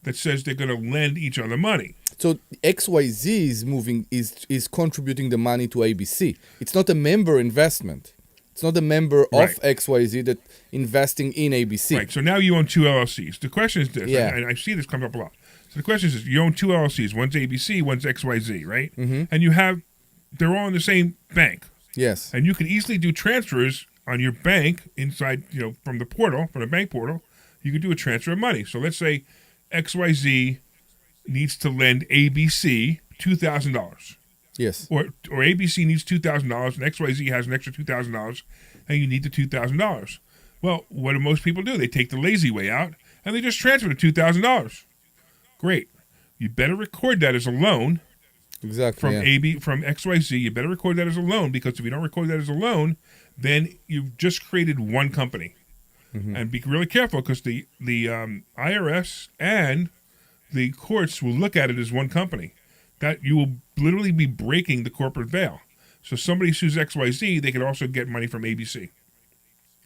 that says they're going to lend each other money. So XYZ is contributing the money to ABC. It's not a member investment. It's not a member of XYZ that investing in ABC. Right. So now you own two LLCs. The question is this, and I see this come up a lot. So the question is this, you own two LLCs. One's ABC, one's XYZ, right? Mm-hmm. And they're all in the same bank. Yes. And you can easily do transfers on your bank inside, from the bank portal. You can do a transfer of money. So let's say XYZ needs to lend ABC $2,000. Yes. Or ABC needs $2,000 and XYZ has an extra $2,000 and you need the $2,000. Well, what do most people do? They take the lazy way out and they just transfer the $2,000. Great. You better record that as a loan. Exactly. From XYZ. You better record that as a loan because if you don't record that as a loan, then you've just created one company. Mm-hmm. And be really careful because the IRS and the courts will look at it as one company. That you will literally be breaking the corporate veil. So somebody sues XYZ, they can also get money from ABC.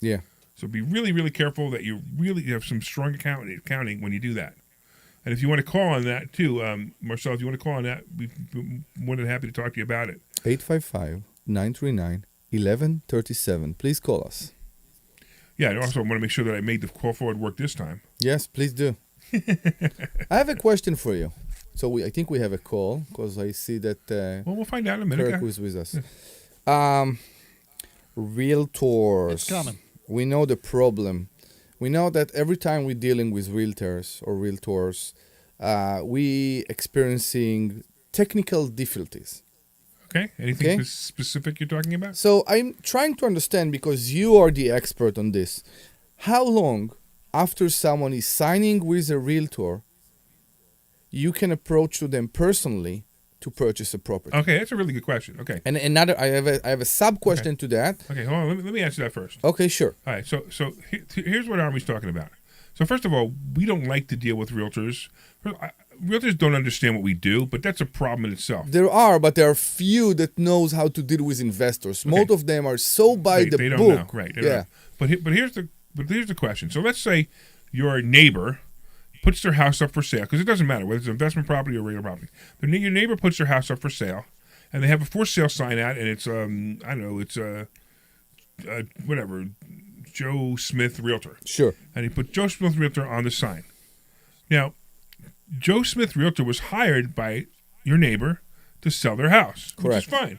Yeah. So be really, really careful that you really have some strong accounting when you do that. And if you want to call on that too, Marcel, if you want to call on that, we're more than happy to talk to you about it. 855-939-1137. Please call us. Yeah, and also I want to make sure that I made the call forward work this time. Yes, please do. I have a question for you. So I think we have a call because I see that we'll find out in a minute. Kirk was with us. Realtors. It's coming. We know the problem. We know that every time we're dealing with realtors, we experiencing technical difficulties. Okay. Anything specific you're talking about? So I'm trying to understand because you are the expert on this. How long after someone is signing with a realtor you can approach to them personally to purchase a property? Okay, that's a really good question. Okay. And another, I have a sub question to that. Okay, hold on. Let me answer that first. Okay, sure. All right. So here's what Army's talking about. So first of all, we don't like to deal with realtors. Realtors don't understand what we do, but that's a problem in itself. There are few that knows how to deal with investors. Okay. Most of them are so by the they book. Don't know. Right. Yeah. But here's the question. So let's say your neighbor puts their house up for sale, because it doesn't matter whether it's an investment property or regular property. Your neighbor puts their house up for sale, and they have a for sale sign out, and it's whatever, Joe Smith Realtor. Sure. And he put Joe Smith Realtor on the sign. Now, Joe Smith Realtor was hired by your neighbor to sell their house, correct, which is fine.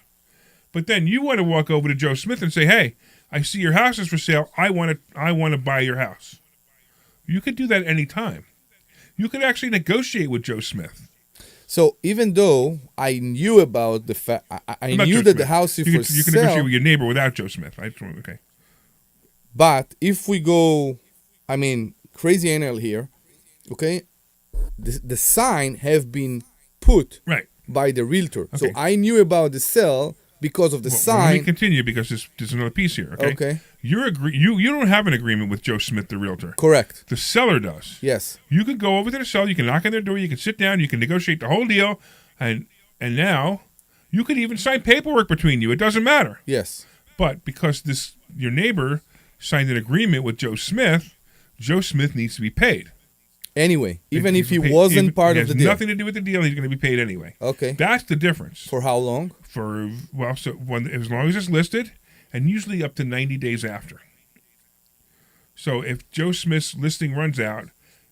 But then you want to walk over to Joe Smith and say, "Hey, I see your house is for sale. I want to buy your house." You could do that any time. You could actually negotiate with Joe Smith. So even though I knew about the fact, I Not knew Joe that Smith. the house is you for can negotiate sale. with your neighbor without Joe Smith. Okay. But if we go, I mean, crazy anal here, okay? The sign have been put Right. by the realtor. So Okay. I knew about the sale because of the Well, let me sign. continue because there's another piece here. Okay. Okay. You don't have an agreement with Joe Smith, the realtor. Correct. The seller does. Yes. You can go over to the seller. You can knock on their door. You can sit down. You can negotiate the whole deal, and now you could even sign paperwork between you. It doesn't matter. Yes. But because your neighbor signed an agreement with Joe Smith needs to be paid. Anyway, even if he Paid- wasn't part it of the has deal. nothing to do with the deal. He's going to be paid anyway. Okay. That's the difference. For how long? As long as it's listed, and usually up to 90 days after. So if Joe Smith's listing runs out,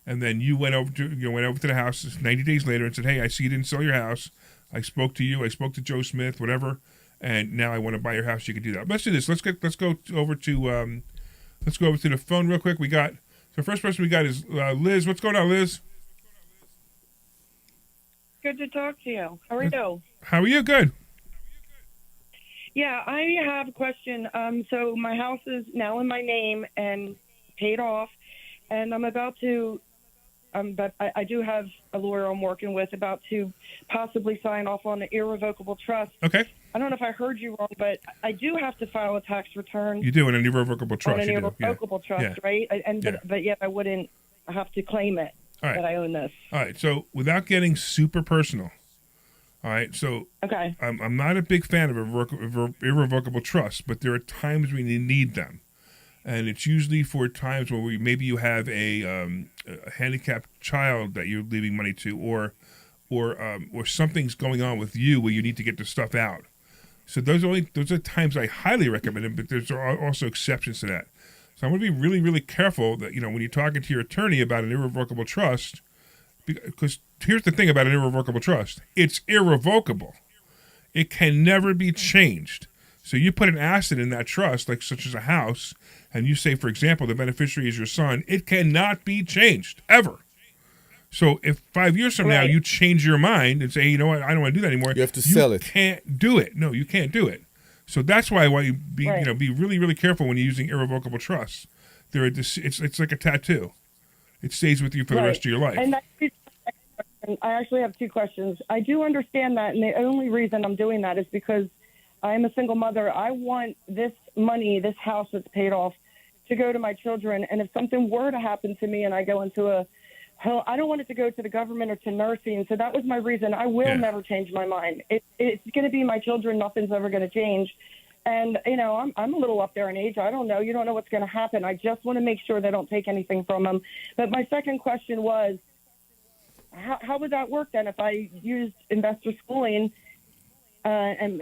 and then you went over to the house 90 days later and said, "Hey, I see you didn't sell your house. I spoke to you. I spoke to Joe Smith, whatever, and now I want to buy your house." You can do that. Let's do this. Let's go over to the phone real quick. The first person we got is Liz. What's going on, Liz? Good to talk to you. How are you? How are you? Good. Yeah, I have a question. So my house is now in my name and paid off, and I'm about to, but I do have a lawyer I'm working with about to possibly sign off on an irrevocable trust. Okay. I don't know if I heard you wrong, but I do have to file a tax return. You do an irrevocable trust. On an you do. irrevocable trust, Yeah. right? Yeah. But yet I wouldn't have to claim it All right. that I own this. All right. So without getting super personal, all right. So Okay. I'm not a big fan of irrevocable trusts, but there are times when you need them, and it's usually for times where maybe you have a handicapped child that you're leaving money to, or something's going on with you where you need to get the stuff out. So those are times I highly recommend it, but there's also exceptions to that. So I'm going to be really, really careful that when you're talking to your attorney about an irrevocable trust, because here's the thing about an irrevocable trust: it's irrevocable. It can never be changed. So you put an asset in that trust, like such as a house, and you say, for example, the beneficiary is your son, it cannot be changed ever. So if 5 years from now you change your mind and say, you know what, I don't want to do that anymore, You have to sell it. You can't do it. No, you can't do it. So that's why I want you to be really, really careful when you're using irrevocable trusts. It's like a tattoo. It stays with you for the rest of your life. And I actually have two questions. I do understand that, and the only reason I'm doing that is because I am a single mother. I want this money, this house that's paid off, to go to my children. And if something were to happen to me and I go into I don't want it to go to the government or to nursing. So that was my reason. I will never change my mind. It's going to be my children. Nothing's ever going to change. And, I'm a little up there in age. I don't know. You don't know what's going to happen. I just want to make sure they don't take anything from them. But my second question was, how would that work then if I used investor schooling? And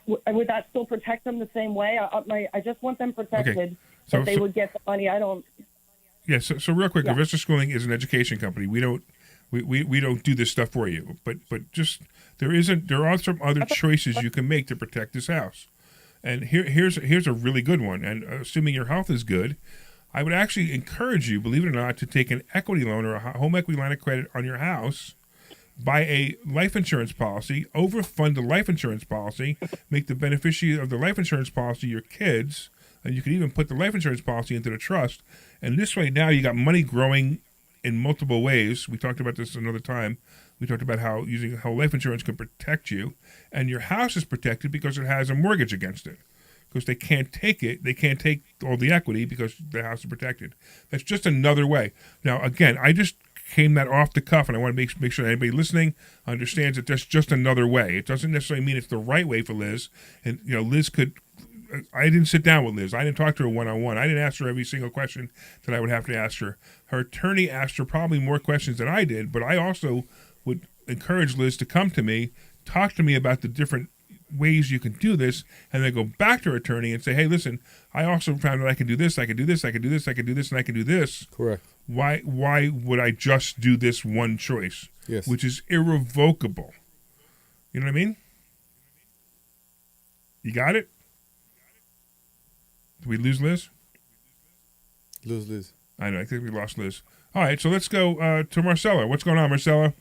would that still protect them the same way? I just want them protected. Okay. So they would get the money. I don't. Yeah. So real quick, Yeah. Investor Schooling is an education company. We don't do this stuff for you. But just there are some other choices you can make to protect this house. And here's a really good one. And assuming your health is good, I would actually encourage you, believe it or not, to take an equity loan or a home equity line of credit on your house, buy a life insurance policy, overfund the life insurance policy, make the beneficiary of the life insurance policy your kids, and you can even put the life insurance policy into the trust. And this way now you got money growing in multiple ways. We talked about this another time. We talked about how life insurance can protect you, and your house is protected because it has a mortgage against it. Because they can't take it, they can't take all the equity because the house is protected. That's just another way. Now, again, I just came that off the cuff, and I want to make sure that anybody listening understands that that's just another way. It doesn't necessarily mean it's the right way for Liz. And Liz could. I didn't sit down with Liz. I didn't talk to her one-on-one. I didn't ask her every single question that I would have to ask her. Her attorney asked her probably more questions than I did, but I also would encourage Liz to come to me, talk to me about the different ways you can do this, and then go back to her attorney and say, hey, listen, I also found that I can do this, I can do this, I can do this, I can do this, and I can do this. Correct. Why would I just do this one choice? Yes. Which is irrevocable. You know what I mean? You got it? Did we lose Liz? Lose Liz. I know. I think we lost Liz. All right, so let's go to Marcella. What's going on, Marcella?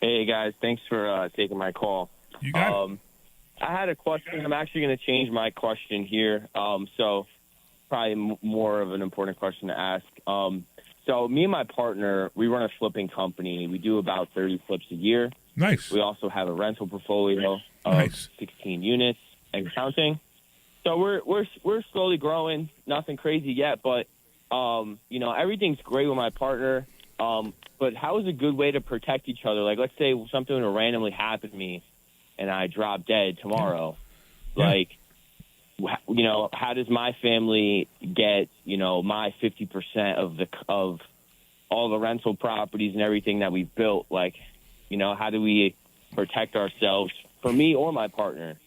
Hey guys, thanks for taking my call. You got it. I had a question. I'm actually going to change my question here. So probably more of an important question to ask. So me and my partner, we run a flipping company. We do about 30 flips a year. Nice. We also have a rental portfolio of 16 units and counting. So we're slowly growing. Nothing crazy yet, but everything's great with my partner. But how is a good way to protect each other? Like, let's say something would randomly happen to me and I drop dead tomorrow. Yeah. Like, how does my family get, my 50% of all the rental properties and everything that we've built? Like, how do we protect ourselves, for me or my partner?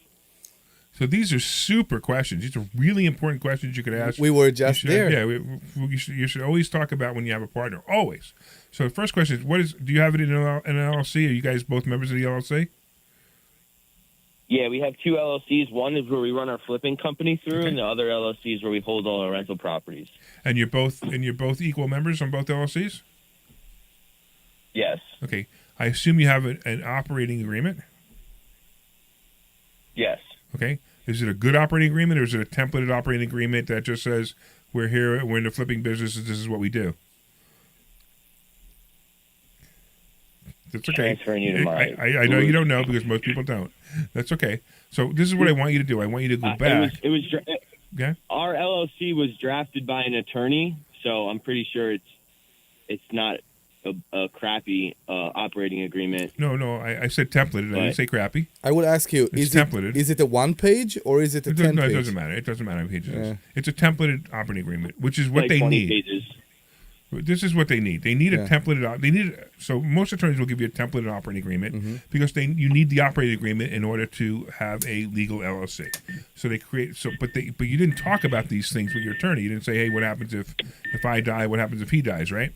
So these are super questions. These are really important questions you could ask. We were just there. Yeah, you should always talk about when you have a partner. Always. So the first question is, do you have it in an LLC? Are you guys both members of the LLC? Yeah, we have two LLCs. One is where we run our flipping company through, and the other LLC is where we hold all our rental properties. And you're both equal members on both LLCs? Yes. Okay. I assume you have an operating agreement? Yes. Okay. Is it a good operating agreement, or is it a templated operating agreement that just says we're here, we're in the flipping business, and this is what we do? That's okay. Transferring you to my I know you don't know because most people don't. That's okay. So this is what I want you to do. I want you to go back. Okay. Our LLC was drafted by an attorney, so I'm pretty sure it's not a crappy operating agreement. No, I said templated. I didn't say crappy. I would ask you, it's templated. Is it a 1 page or is it a 10 No, page? it doesn't matter. It doesn't matter how many pages it is. It's a templated operating agreement, which is what they 20 need. pages. This is what they need. They need a templated. So most attorneys will give you a templated operating agreement because you need the operating agreement in order to have a legal LLC. So they create. But you didn't talk about these things with your attorney. You didn't say, hey, what happens if I die? What happens if he dies? Right?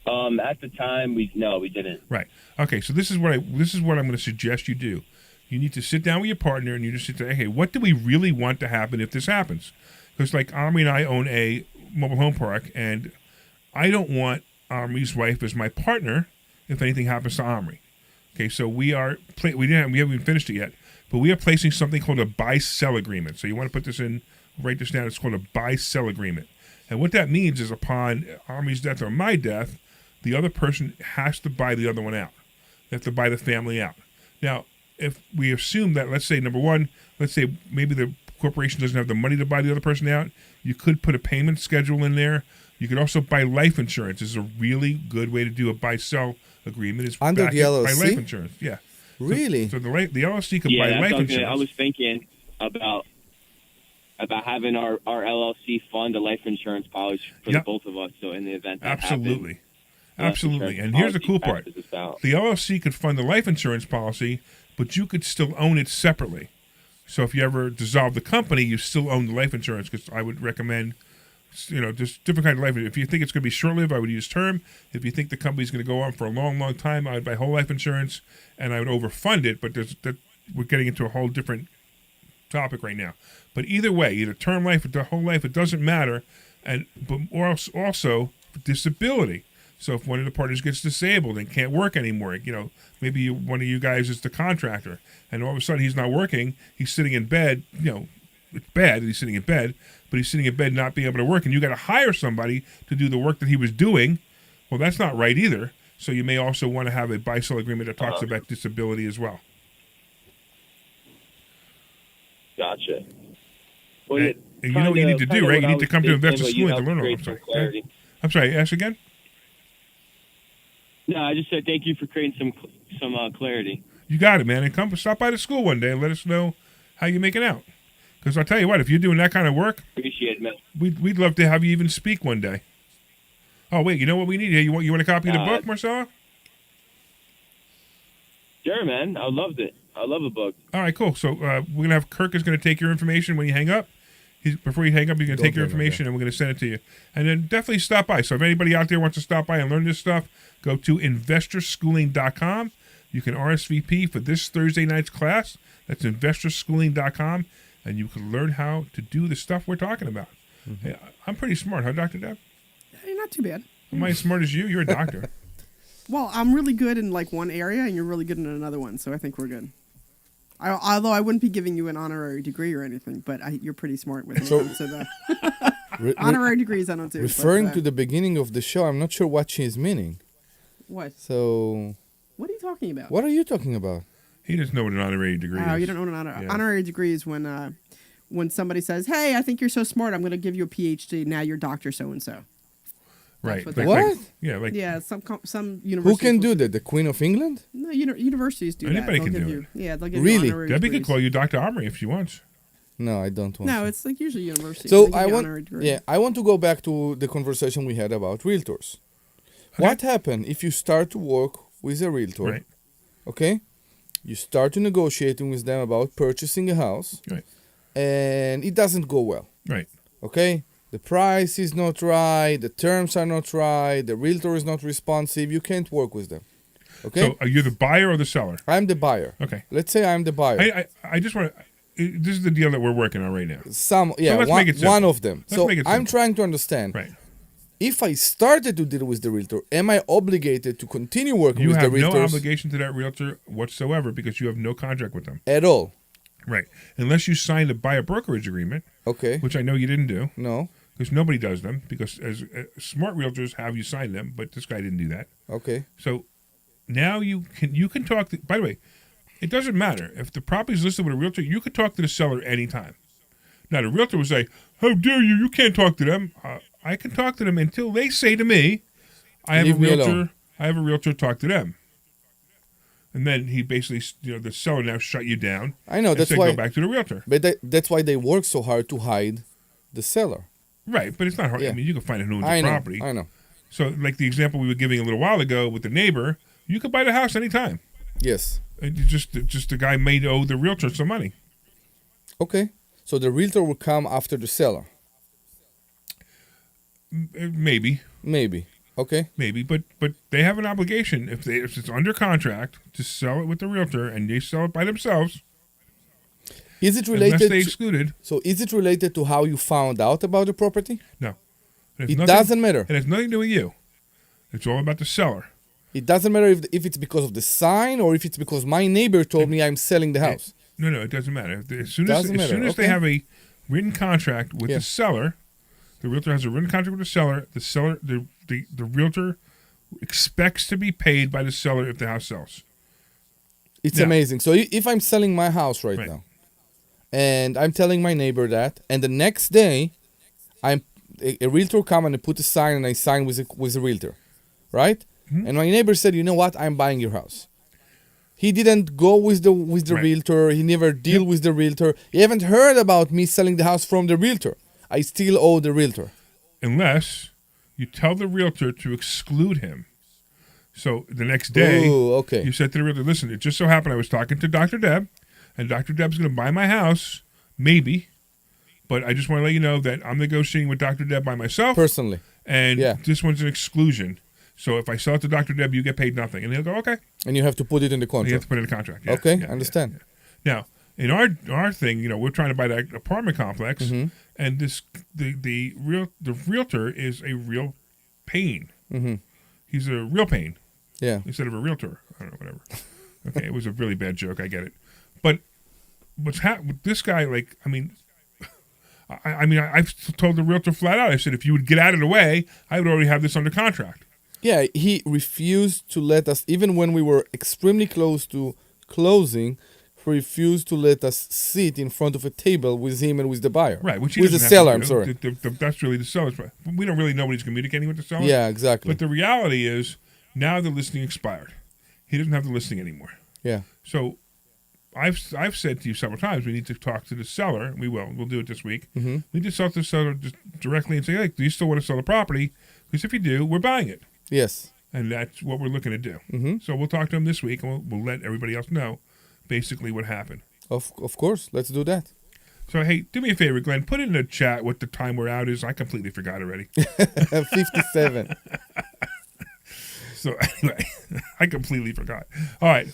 At the time, we didn't. Right. Okay. So this is what I'm going to suggest you do. You need to sit down with your partner and you just say, hey, what do we really want to happen if this happens? Because like Omri and I own a mobile home park, and I don't want Omri's wife as my partner if anything happens to Omri. Okay, so we haven't even finished it yet, but we are placing something called a buy-sell agreement. So you want to put this in, write this down. It's called a buy-sell agreement, and what that means is upon Omri's death or my death, the other person has to buy the other one out. They have to buy the family out. Now, if we assume that, let's say number one, let's say maybe the corporation doesn't have the money to buy the other person out, you could put a payment schedule in there. You could also buy life insurance. This is a really good way to do a buy-sell agreement. Is under the LLC? Buy life insurance. Yeah. Really? So the LLC could buy life insurance. I was thinking about having our LLC fund a life insurance policy for the both of us. So in the event that happens, absolutely. And here's the cool part: the LLC could fund the life insurance policy, but you could still own it separately. So if you ever dissolve the company, you still own the life insurance, because I would recommend, just different kind of life. If you think it's going to be short-lived, I would use term. If you think the company's going to go on for a long, long time, I would buy whole life insurance, and I would overfund it. But we're getting into a whole different topic right now. But either way, either term life or whole life, it doesn't matter. But also disability. So if one of the partners gets disabled and can't work anymore, maybe one of you guys is the contractor, and all of a sudden he's not working, he's sitting in bed, it's bad that he's sitting in bed, but he's sitting in bed not being able to work, and you got to hire somebody to do the work that he was doing. Well, that's not right either. So you may also want to have a buy-sell agreement that talks about disability as well. Gotcha. Well, and you know what you need to do, right? You need to come to investor school to learn all that. I'm sorry, ask again? No, I just said thank you for creating some clarity. You got it, man. And stop by the school one day and let us know how you make it out. Because I'll tell you what, if you're doing that kind of work, appreciate it, man. We'd love to have you even speak one day. Oh wait, you know what we need here? You want a copy of the book, Marcella? Sure, man. I loved it. I love a book. All right, cool. So we're gonna have Kirk is gonna take your information when you hang up. Before you hang up, he's going to take your information and we're going to send it to you. And then definitely stop by. So if anybody out there wants to stop by and learn this stuff, go to investorschooling.com. You can RSVP for this Thursday night's class. That's investorschooling.com. And you can learn how to do the stuff we're talking about. Mm-hmm. Hey, I'm pretty smart, huh, Dr. Deb? Hey, not too bad. Am I as smart as you? You're a doctor. Well, I'm really good in like one area, and you're really good in another one, so I think we're good. Although I wouldn't be giving you an honorary degree or anything, but you're pretty smart with it. So the honorary degrees I don't do. Referring to the beginning of the show, I'm not sure what she's meaning. What? So. What are you talking about? What are you talking about? He doesn't know what an honorary degree is. Oh, you don't know what an honorary degree is when somebody says, "Hey, I think you're so smart. I'm going to give you a PhD. Now you're Dr. So and so." Right. What? Yeah. Some universities. Who can do that? The Queen of England? No, universities do Anybody that. can They'll do give it. Yeah, they'll give Really? you honorary Debbie degrees. could call you Dr. Omri if she wants. No, I don't want. No, to. it's like usually universities. So they give I you want. honorary degrees. Yeah, I want to go back to the conversation we had about realtors. Okay. What happens if you start to work with a realtor? Right. Okay. You start to negotiating with them about purchasing a house. Right. And it doesn't go well. Right. Okay. The price is not right. The terms are not right. The realtor is not responsive. You can't work with them. Okay. So are you the buyer or the seller? I'm the buyer. Okay. Let's say I'm the buyer. I just want to. This is the deal that we're working on right now. Let's make it simple. one of them. Let's make it I'm simple. trying to understand. Right. If I started to deal with the realtor, am I obligated to continue working You with the have realtors? no obligation to that realtor whatsoever because you have no contract with them. At all. Right. Unless you signed a buyer brokerage agreement. Okay. Which I know you didn't do. No. Because nobody does them. Because as smart realtors have you sign them, but this guy didn't do that. Okay. So now you can talk. By the way, it doesn't matter if the property is listed with a realtor. You can talk to the seller anytime. Now the realtor will say, "How dare you? You can't talk to them." I can talk to them until they say to me, "I have a realtor. I have a realtor. Talk to them." And then he basically, the seller now shut you down. I know, and that's said, why. Go back to the realtor. But that's why they work so hard to hide the seller. Right, but it's not hard. Yeah. I mean, you can find out who owns I the know, property. I know. So, like the example we were giving a little while ago with the neighbor, you could buy the house anytime. Yes. And just the guy may owe the realtor some money. Okay. So the realtor will come after the seller. Maybe. Okay. Maybe, but they have an obligation if it's under contract to sell it with the realtor and they sell it by themselves. Is it related? Unless they excluded. So is it related to how you found out about the property? No. It doesn't matter. It has nothing to do with you. It's all about the seller. It doesn't matter if it's because of the sign or if it's because my neighbor told me I'm selling the house. No, it doesn't matter. As soon as they have a written contract with the seller, the realtor has a written contract with the seller, the realtor expects to be paid by the seller if the house sells. It's amazing. So if I'm selling my house right now, and I'm telling my neighbor that, and the next day, a realtor come and I put a sign and I sign with a realtor, right? Mm-hmm. And my neighbor said, "You know what? I'm buying your house." He didn't go with the realtor. He never deal with the realtor. He haven't heard about me selling the house from the realtor. I still owe the realtor. Unless you tell the realtor to exclude him. So the next day, you said to the realtor, "Listen, it just so happened I was talking to Dr. Deb, and Dr. Deb's going to buy my house, maybe, but I just want to let you know that I'm negotiating with Dr. Deb by myself. Personally. And this one's an exclusion. So if I sell it to Dr. Deb, you get paid nothing." And he'll go, "Okay." And you have to put it in the contract. You have to put it in the contract. Yeah, okay, understand. Yeah. Now, in our thing, we're trying to buy that apartment complex, and the realtor is a real pain. Mm-hmm. He's a real pain. Yeah. Instead of a realtor. I don't know, whatever. Okay, it was a really bad joke. I get it. But with this guy, I've told the realtor flat out. I said, if you would get out of the way, I would already have this under contract. Yeah, he refused to let us, even when we were extremely close to closing, he refused to let us sit in front of a table with him and with the buyer. Right, which he with the doesn't have seller, to I'm do. sorry. That's really the seller's part. We don't really know what he's communicating with the seller. Yeah, exactly. But the reality is, now the listing expired. He doesn't have the listing anymore. Yeah. So I've said to you several times, we need to talk to the seller. We will. We'll do it this week. Mm-hmm. We need to talk to the seller directly and say, "Hey, do you still want to sell the property? Because if you do, we're buying it." Yes. And that's what we're looking to do. Mm-hmm. So we'll talk to him this week, and we'll let everybody else know basically what happened. Of course. Let's do that. So, hey, do me a favor, Glenn. Put in the chat what the time we're out is. I completely forgot already. 57. So, anyway, I completely forgot. All right.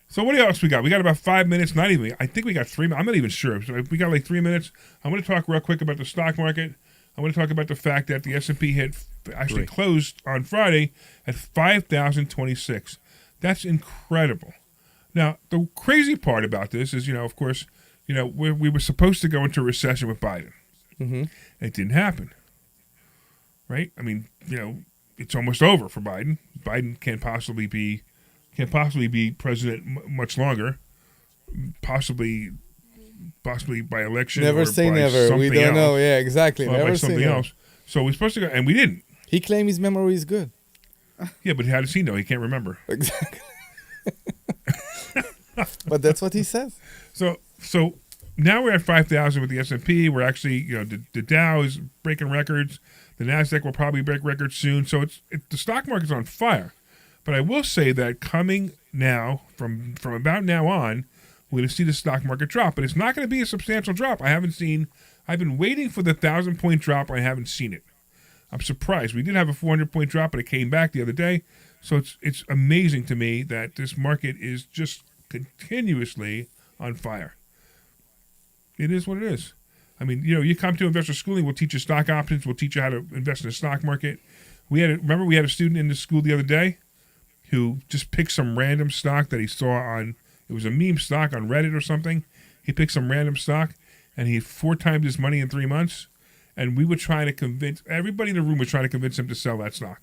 So what else we got? We got about 5 minutes. Not even. I think we got 3 minutes. I'm not even sure. So we got like 3 minutes. I'm going to talk real quick about the stock market. I want to talk about the fact that the S&P actually closed on Friday at 5,026. That's incredible. Now, the crazy part about this is, of course, we were supposed to go into a recession with Biden. Mm-hmm. It didn't happen. Right? I mean, it's almost over for Biden. Biden can't possibly be president much longer. Possibly by election. Never or say by never. We don't know. Yeah, exactly. Or Never by say something never. else. So we're supposed to go, and we didn't. He claimed his memory is good. Yeah, but how does he know? He can't remember. Exactly. But that's what he says. So now we're at 5,000 with the S&P. We're actually, the Dow is breaking records. The Nasdaq will probably break records soon. So the stock market's on fire. But I will say that coming now, from about now on, we're going to see the stock market drop. But it's not going to be a substantial drop. I've been waiting for the 1,000-point drop. I haven't seen it. I'm surprised. We did have a 400-point drop, but it came back the other day. So it's amazing to me that this market is just continuously on fire. It is what it is. I mean, you come to investor schooling, we'll teach you stock options, we'll teach you how to invest in the stock market. Remember we had a student in the school the other day who just picked some random stock that he saw it was a meme stock on Reddit or something. He picked some random stock and he had 4 times his money in 3 months. And we were trying to convince, everybody in the room was trying to convince him to sell that stock.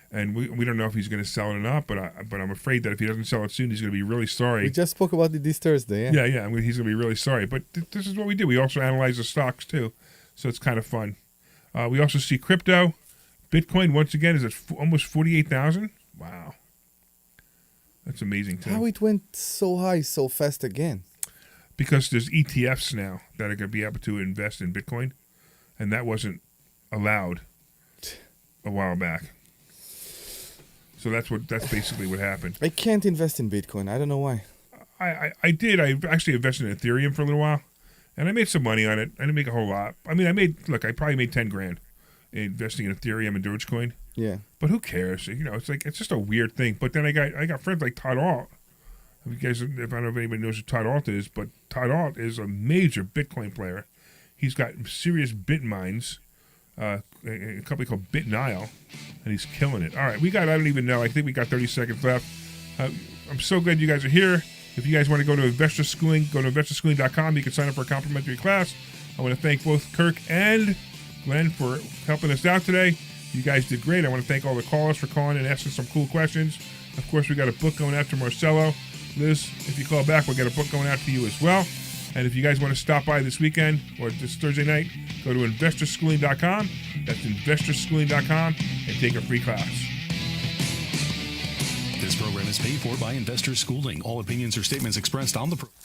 And we don't know if he's going to sell it or not, but I'm afraid that if he doesn't sell it soon, he's going to be really sorry. We just spoke about it this Thursday. Yeah. He's going to be really sorry. But this is what we do. We also analyze the stocks too, so it's kind of fun. We also see crypto. Bitcoin once again is at almost 48,000. Wow, that's amazing too. How it went so high so fast again? Because there's ETFs now that are going to be able to invest in Bitcoin, and that wasn't allowed a while back. So that's basically what happened. I can't invest in Bitcoin. I don't know why. I did. I actually invested in Ethereum for a little while, and I made some money on it. I didn't make a whole lot. I mean, I probably made $10,000 investing in Ethereum and Dogecoin. Yeah. But who cares? It's just a weird thing. But then I got friends like Todd Alt. If I don't know if anybody knows who Todd Alt is, but Todd Alt is a major Bitcoin player. He's got serious bit mines. A company called BitNile, and he's killing it. All right, I don't even know. I think we got 30 seconds left. I'm so glad you guys are here. If you guys want to go to Investor Schooling, go to investorschooling.com. You can sign up for a complimentary class. I want to thank both Kirk and Glenn for helping us out today. You guys did great. I want to thank all the callers for calling and asking some cool questions. Of course, we got a book going out to Marcelo. Liz, if you call back, we'll get a book going out to you as well. And if you guys want to stop by this weekend or this Thursday night, go to investorschooling.com. That's investorschooling.com and take a free class. This program is paid for by Investor Schooling. All opinions or statements expressed on the program.